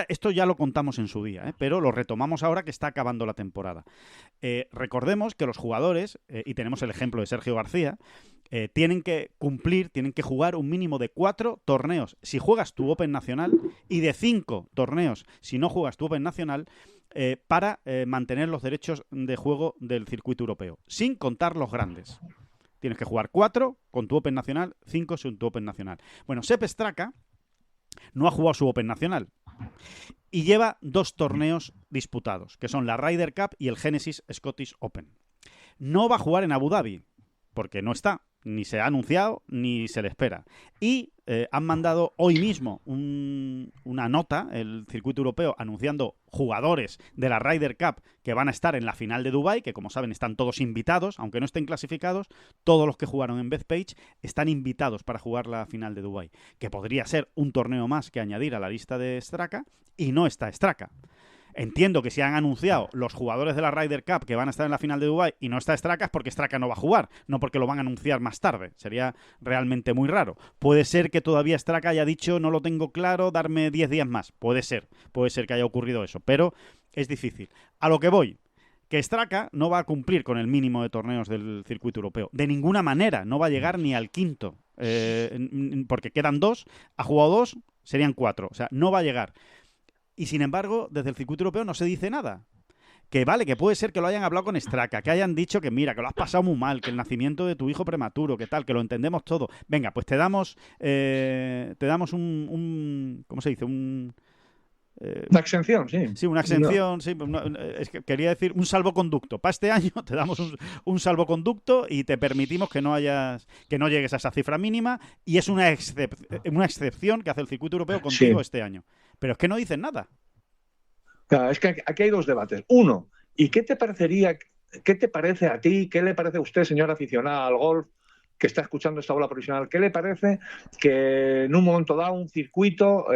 esto ya lo contamos en su día, pero lo retomamos ahora que está acabando la temporada. Recordemos que los jugadores, y tenemos el ejemplo de Sergio García, tienen que jugar un mínimo de 4 torneos si juegas tu Open nacional y de 5 torneos si no juegas tu Open nacional para mantener los derechos de juego del circuito europeo, sin contar los grandes. Tienes que jugar 4 con tu Open nacional, 5 sin tu Open nacional. Bueno, Sepp Straka no ha jugado su Open nacional y lleva 2 torneos disputados, que son la Ryder Cup y el Genesis Scottish Open. No va a jugar en Abu Dhabi, porque no está, ni se ha anunciado, ni se le espera. Y han mandado hoy mismo una nota, el circuito europeo, anunciando jugadores de la Ryder Cup que van a estar en la final de Dubái, que como saben están todos invitados, aunque no estén clasificados, todos los que jugaron en Bethpage están invitados para jugar la final de Dubái, que podría ser un torneo más que añadir a la lista de Straka, y no está Straka. Entiendo que si han anunciado los jugadores de la Ryder Cup que van a estar en la final de Dubái y no está Straka, es porque Straka no va a jugar, no porque lo van a anunciar más tarde. Sería realmente muy raro. Puede ser que todavía Straka haya dicho no lo tengo claro, darme 10 días más. Puede ser que haya ocurrido eso, pero es difícil. A lo que voy, que Straka no va a cumplir con el mínimo de torneos del circuito europeo. De ninguna manera, no va a llegar ni al quinto, porque quedan 2, ha jugado 2, serían 4, o sea, no va a llegar. Y sin embargo, desde el circuito europeo no se dice nada. Que vale, que puede ser que lo hayan hablado con Straka, que hayan dicho que mira, que lo has pasado muy mal, que el nacimiento de tu hijo prematuro, que tal, que lo entendemos todo. Venga, pues te damos un ¿cómo se dice? Una exención, sí. Sí, una exención, sí. Es que quería decir un salvoconducto. Para este año te damos un salvoconducto y te permitimos que no llegues a esa cifra mínima, y es una excepción que hace el circuito europeo contigo este año. Pero es que no dicen nada. Claro, es que aquí hay 2 debates. Uno, ¿y qué te parece a ti, qué le parece a usted, señor aficionado al golf, que está escuchando esta bola provisional, qué le parece que en un momento dado un circuito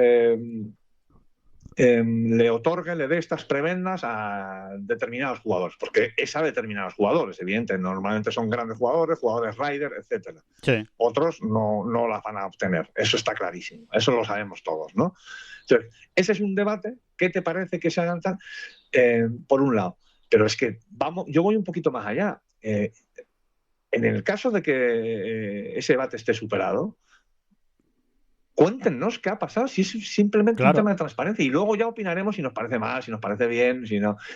le otorgue, le dé estas prebendas a determinados jugadores? Porque es a determinados jugadores, evidentemente. Normalmente son grandes jugadores Ryder, etcétera. Sí. Otros no las van a obtener. Eso está clarísimo. Eso lo sabemos todos, ¿no? Entonces, ese es un debate. ¿Qué te parece que se hagan tal? Por un lado. Pero es que yo voy un poquito más allá. En el caso de que ese debate esté superado, cuéntenos qué ha pasado, si es simplemente un tema de transparencia, y luego ya opinaremos si nos parece mal, si nos parece bien,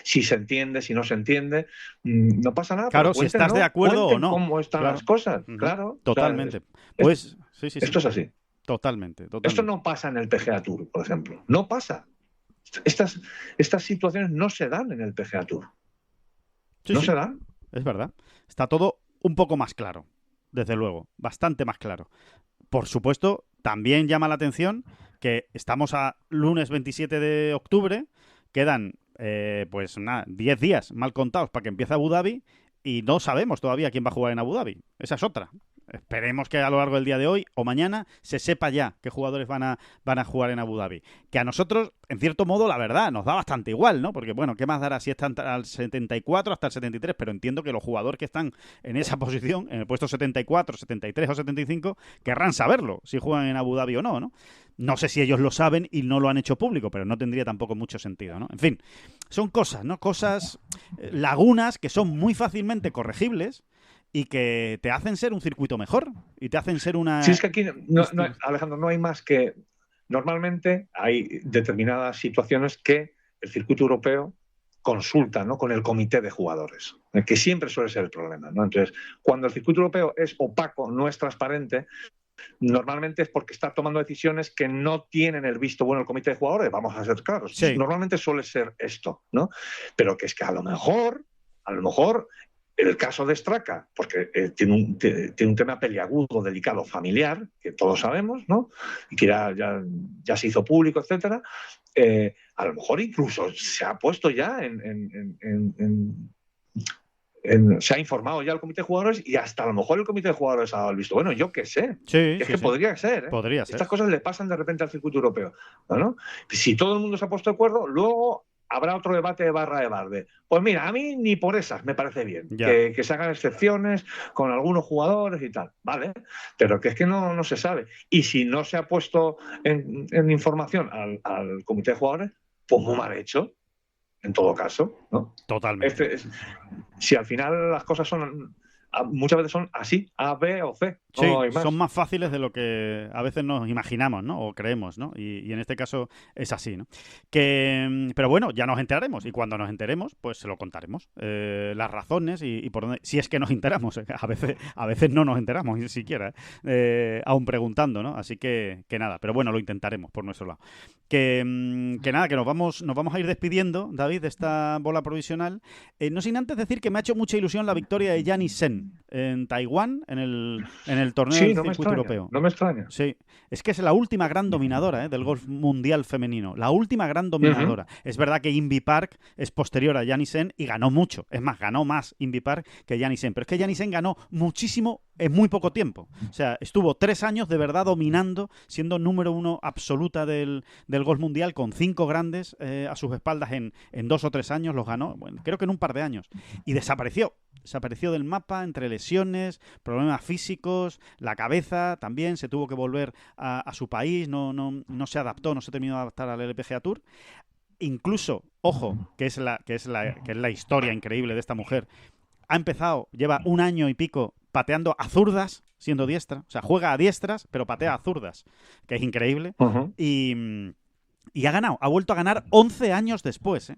si se entiende, si no se entiende. No pasa nada. Claro, si estás de acuerdo o no. Cómo están las cosas, claro. Totalmente. Pues sí. Esto es así. Totalmente. Esto no pasa en el PGA Tour, por ejemplo. No pasa. Estas situaciones no se dan en el PGA Tour. No se dan. Es verdad. Está todo un poco más claro, desde luego. Bastante más claro. Por supuesto, también llama la atención que estamos a lunes 27 de octubre, quedan 10 días mal contados para que empiece Abu Dhabi, y no sabemos todavía quién va a jugar en Abu Dhabi. Esa es otra. Esperemos que a lo largo del día de hoy o mañana se sepa ya qué jugadores van a jugar en Abu Dhabi. Que a nosotros, en cierto modo, la verdad, nos da bastante igual, ¿no? Porque, bueno, ¿qué más dará si están al 74 hasta el 73? Pero entiendo que los jugadores que están en esa posición, en el puesto 74, 73 o 75, querrán saberlo, si juegan en Abu Dhabi o no, ¿no? No sé si ellos lo saben y no lo han hecho público, pero no tendría tampoco mucho sentido, ¿no? En fin, son cosas, ¿no? Cosas, lagunas que son muy fácilmente corregibles y que te hacen ser un circuito mejor y te hacen ser una... Sí, es que aquí, Alejandro, no hay más que... Normalmente hay determinadas situaciones que el circuito europeo consulta, ¿no?, con el comité de jugadores, que siempre suele ser el problema, ¿no? Entonces, cuando el circuito europeo es opaco, no es transparente, normalmente es porque está tomando decisiones que no tienen el visto bueno del comité de jugadores, vamos a ser claros. Sí. Normalmente suele ser esto, ¿no? Pero que es que a lo mejor el caso de Straka, porque tiene un tema peliagudo, delicado, familiar, que todos sabemos, ¿no? Y que ya se hizo público, etcétera. A lo mejor incluso se ha puesto ya se ha informado ya el comité de jugadores y hasta a lo mejor el comité de jugadores ha dado el visto bueno, yo qué sé. Podría ser, ¿eh? Podría ser. Estas cosas le pasan de repente al circuito europeo, ¿no? Si todo el mundo se ha puesto de acuerdo, luego habrá otro debate de barra de barde. Pues mira, a mí ni por esas me parece bien que se hagan excepciones con algunos jugadores y tal, ¿vale? Pero que es que no se sabe. Y si no se ha puesto en información al comité de jugadores, pues muy mal hecho, en todo caso, ¿no? Totalmente. Si al final las cosas muchas veces son así, A, B o C. Sí, no hay más. son más fáciles de lo que a veces nos imaginamos, ¿no? O creemos, ¿no? Y en este caso es así, ¿no? Pero bueno, ya nos enteraremos y cuando nos enteremos, pues se lo contaremos. Las razones y por dónde, si es que nos enteramos. A veces no nos enteramos ni siquiera, aún preguntando, ¿no? Así que nada, pero bueno, lo intentaremos por nuestro lado. Que nada, que nos vamos a ir despidiendo, David, de esta bola provisional. No sin antes decir que me ha hecho mucha ilusión la victoria de Yanni Sen en Taiwán, en el torneo del circuito europeo. No me extraña. Sí, es que es la última gran dominadora del golf mundial femenino. La última gran dominadora. Es verdad que Inbee Park es posterior a Yanni Sen y ganó mucho. Es más, ganó más Inbee Park que Yanni Sen. Pero es que Yanni Sen ganó muchísimo en muy poco tiempo. O sea, estuvo 3 años de verdad dominando, siendo número 1 absoluta del golf mundial, con 5 grandes a sus espaldas en 2 o 3 años. Los ganó, bueno, creo que en un par de años. Y desapareció del mapa entre lesiones, problemas físicos, la cabeza también, se tuvo que volver a su país, no se adaptó, no se terminó de adaptar al LPGA Tour. Incluso, ojo, que es la historia increíble de esta mujer, lleva 1 año y pico pateando a zurdas, siendo diestra, o sea, juega a diestras, pero patea a zurdas, que es increíble, y ha vuelto a ganar 11 años después,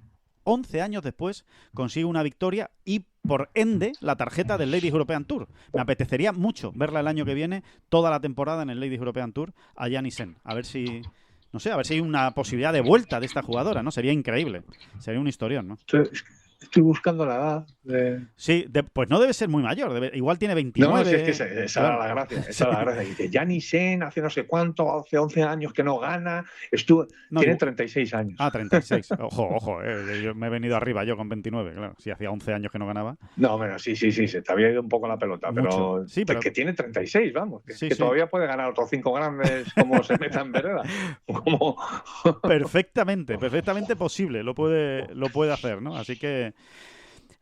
11 años después consigue una victoria y por ende la tarjeta del Ladies European Tour. Me apetecería mucho verla el año que viene, toda la temporada en el Ladies European Tour a Yanni Sen. A ver si hay una posibilidad de vuelta de esta jugadora, ¿no? Sería increíble. Sería un historión, ¿no? Estoy buscando la edad de... Sí, pues no debe ser muy mayor. Igual tiene 29. No, si es que esa era la gracia. Esa era la gracia. Dice, Yanni Sen hace no sé cuánto, hace 11 años que no gana. Tiene 36 años. 36. Ojo. Yo me he venido arriba yo con 29, claro. Si hacía 11 años que no ganaba. No, bueno, sí. Se te había ido un poco la pelota. Pero, sí, pero... que tiene 36, vamos. Que todavía puede ganar otros 5 grandes como se meta en vereda. Perfectamente posible. Lo puede hacer, ¿no? Así que...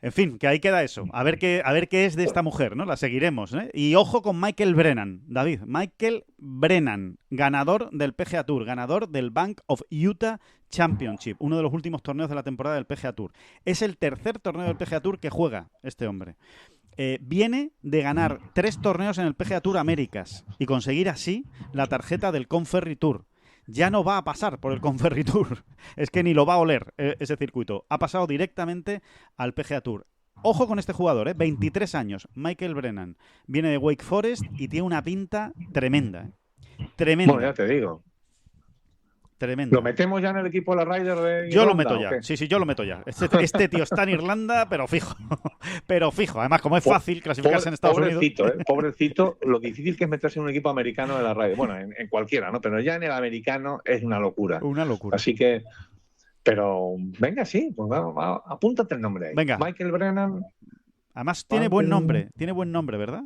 En fin, que ahí queda eso. A ver qué es de esta mujer, ¿no? La seguiremos, ¿eh? Y ojo con Michael Brennan, David. Michael Brennan, ganador del PGA Tour, ganador del Bank of Utah Championship, uno de los últimos torneos de la temporada del PGA Tour. Es el tercer torneo del PGA Tour que juega este hombre. Viene de ganar 3 torneos en el PGA Tour Américas y conseguir así la tarjeta del Conferry Tour. Ya no va a pasar por el Conferry Tour. Es que ni lo va a oler ese circuito. Ha pasado directamente al PGA Tour. Ojo con este jugador, 23 años, Michael Brennan. Viene de Wake Forest y tiene una pinta tremenda. Tremenda. Bueno, ya te digo. Tremendo. ¿Lo metemos ya en el equipo de la Ryder de Irlanda? Yo lo meto ya. Sí, yo lo meto ya. Este tío está en Irlanda, pero fijo. Además, como es fácil clasificarse en Estados Unidos. Pobrecito, lo difícil que es meterse en un equipo americano de la Ryder. Bueno, en cualquiera, ¿no? Pero ya en el americano es una locura. Una locura. Así que... Pero, venga, sí, pues apúntate el nombre ahí. Venga. Michael Brennan. Además, tiene buen nombre, ¿verdad?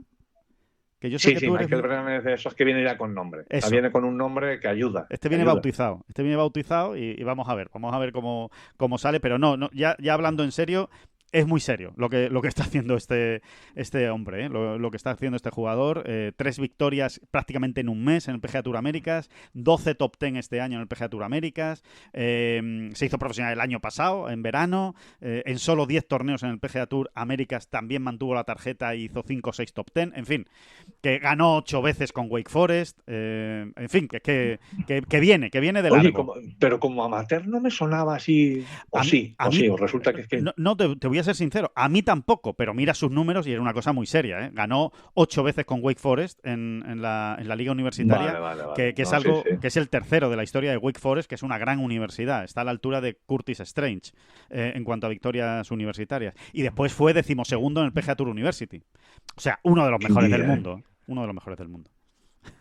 Que yo sé Sí, que sí, tú eres... Michael Brennan es de esos que viene ya con nombre. Eso. Viene con un nombre que ayuda. Este viene ayuda. bautizado. Este viene bautizado y vamos a ver cómo sale. Pero no, ya hablando en serio, es muy serio lo que está haciendo este hombre, ¿eh? Lo que está haciendo este jugador. 3 victorias prácticamente en un mes en el PGA Tour Américas, 12 top 10 este año en el PGA Tour Américas, se hizo profesional el año pasado, en verano, en solo 10 torneos en el PGA Tour Américas también mantuvo la tarjeta y hizo 5 o 6 top 10, en fin, que ganó 8 veces con Wake Forest, en fin, que viene de largo. Oye, pero como amateur no me sonaba así, o resulta que es que... No, te voy a ser sincero, a mí tampoco, pero mira sus números y era una cosa muy seria, ¿eh? Ganó 8 veces con Wake Forest en la liga universitaria, vale. Que es algo que es el tercero de la historia de Wake Forest, que es una gran universidad, está a la altura de Curtis Strange en cuanto a victorias universitarias, y después fue 12º en el PGA Tour University, o sea, uno de los mejores del mundo, uno de los mejores del mundo.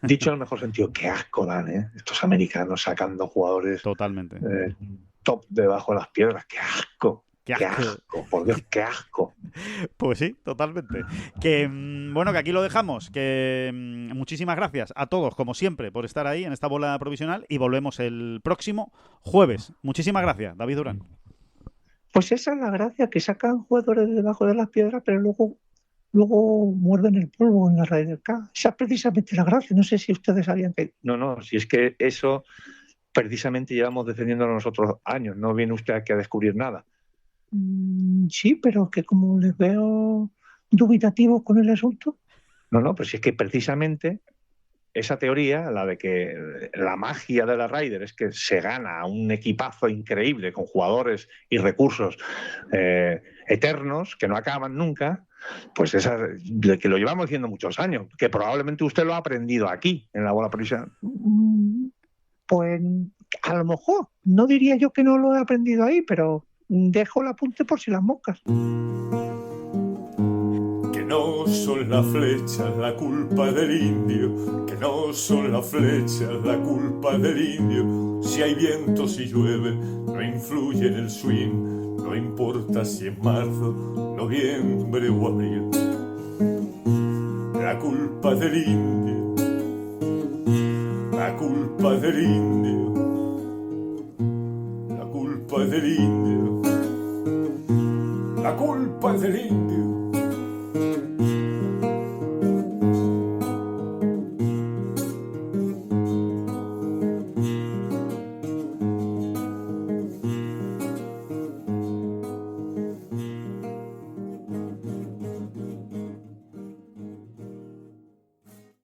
Dicho en el mejor sentido, qué asco dan, ¿eh? Estos americanos sacando jugadores totalmente top debajo de las piedras, qué asco. ¡Qué asco! Por Dios, qué asco. Pues sí, totalmente. Que bueno, que aquí lo dejamos. Que muchísimas gracias a todos, como siempre, por estar ahí en esta bola provisional y volvemos el próximo jueves. Muchísimas gracias, David Durán. Pues esa es la gracia, que sacan jugadores de debajo de las piedras, pero luego muerden el polvo en la Ryder Cup. Esa es precisamente la gracia. No sé si ustedes sabían que... No, si es que eso precisamente llevamos defendiéndolo nosotros años. No viene usted aquí a descubrir nada. Sí, pero que como les veo dubitativos con el asunto. No, pues si es que precisamente esa teoría, la de que la magia de la Ryder es que se gana un equipazo increíble con jugadores y recursos eternos que no acaban nunca, pues esa de que lo llevamos diciendo muchos años, que probablemente usted lo ha aprendido aquí, en la bola provisional. Pues a lo mejor, no diría yo que no lo he aprendido ahí, pero dejo el apunte por si las moscas. Que no son las flechas la culpa del indio, que no son las flechas la culpa del indio. Si hay viento, si llueve, no influye en el swing, no importa si es marzo, noviembre o abril. La culpa del indio, la culpa del indio, la culpa del indio, la culpa del indio.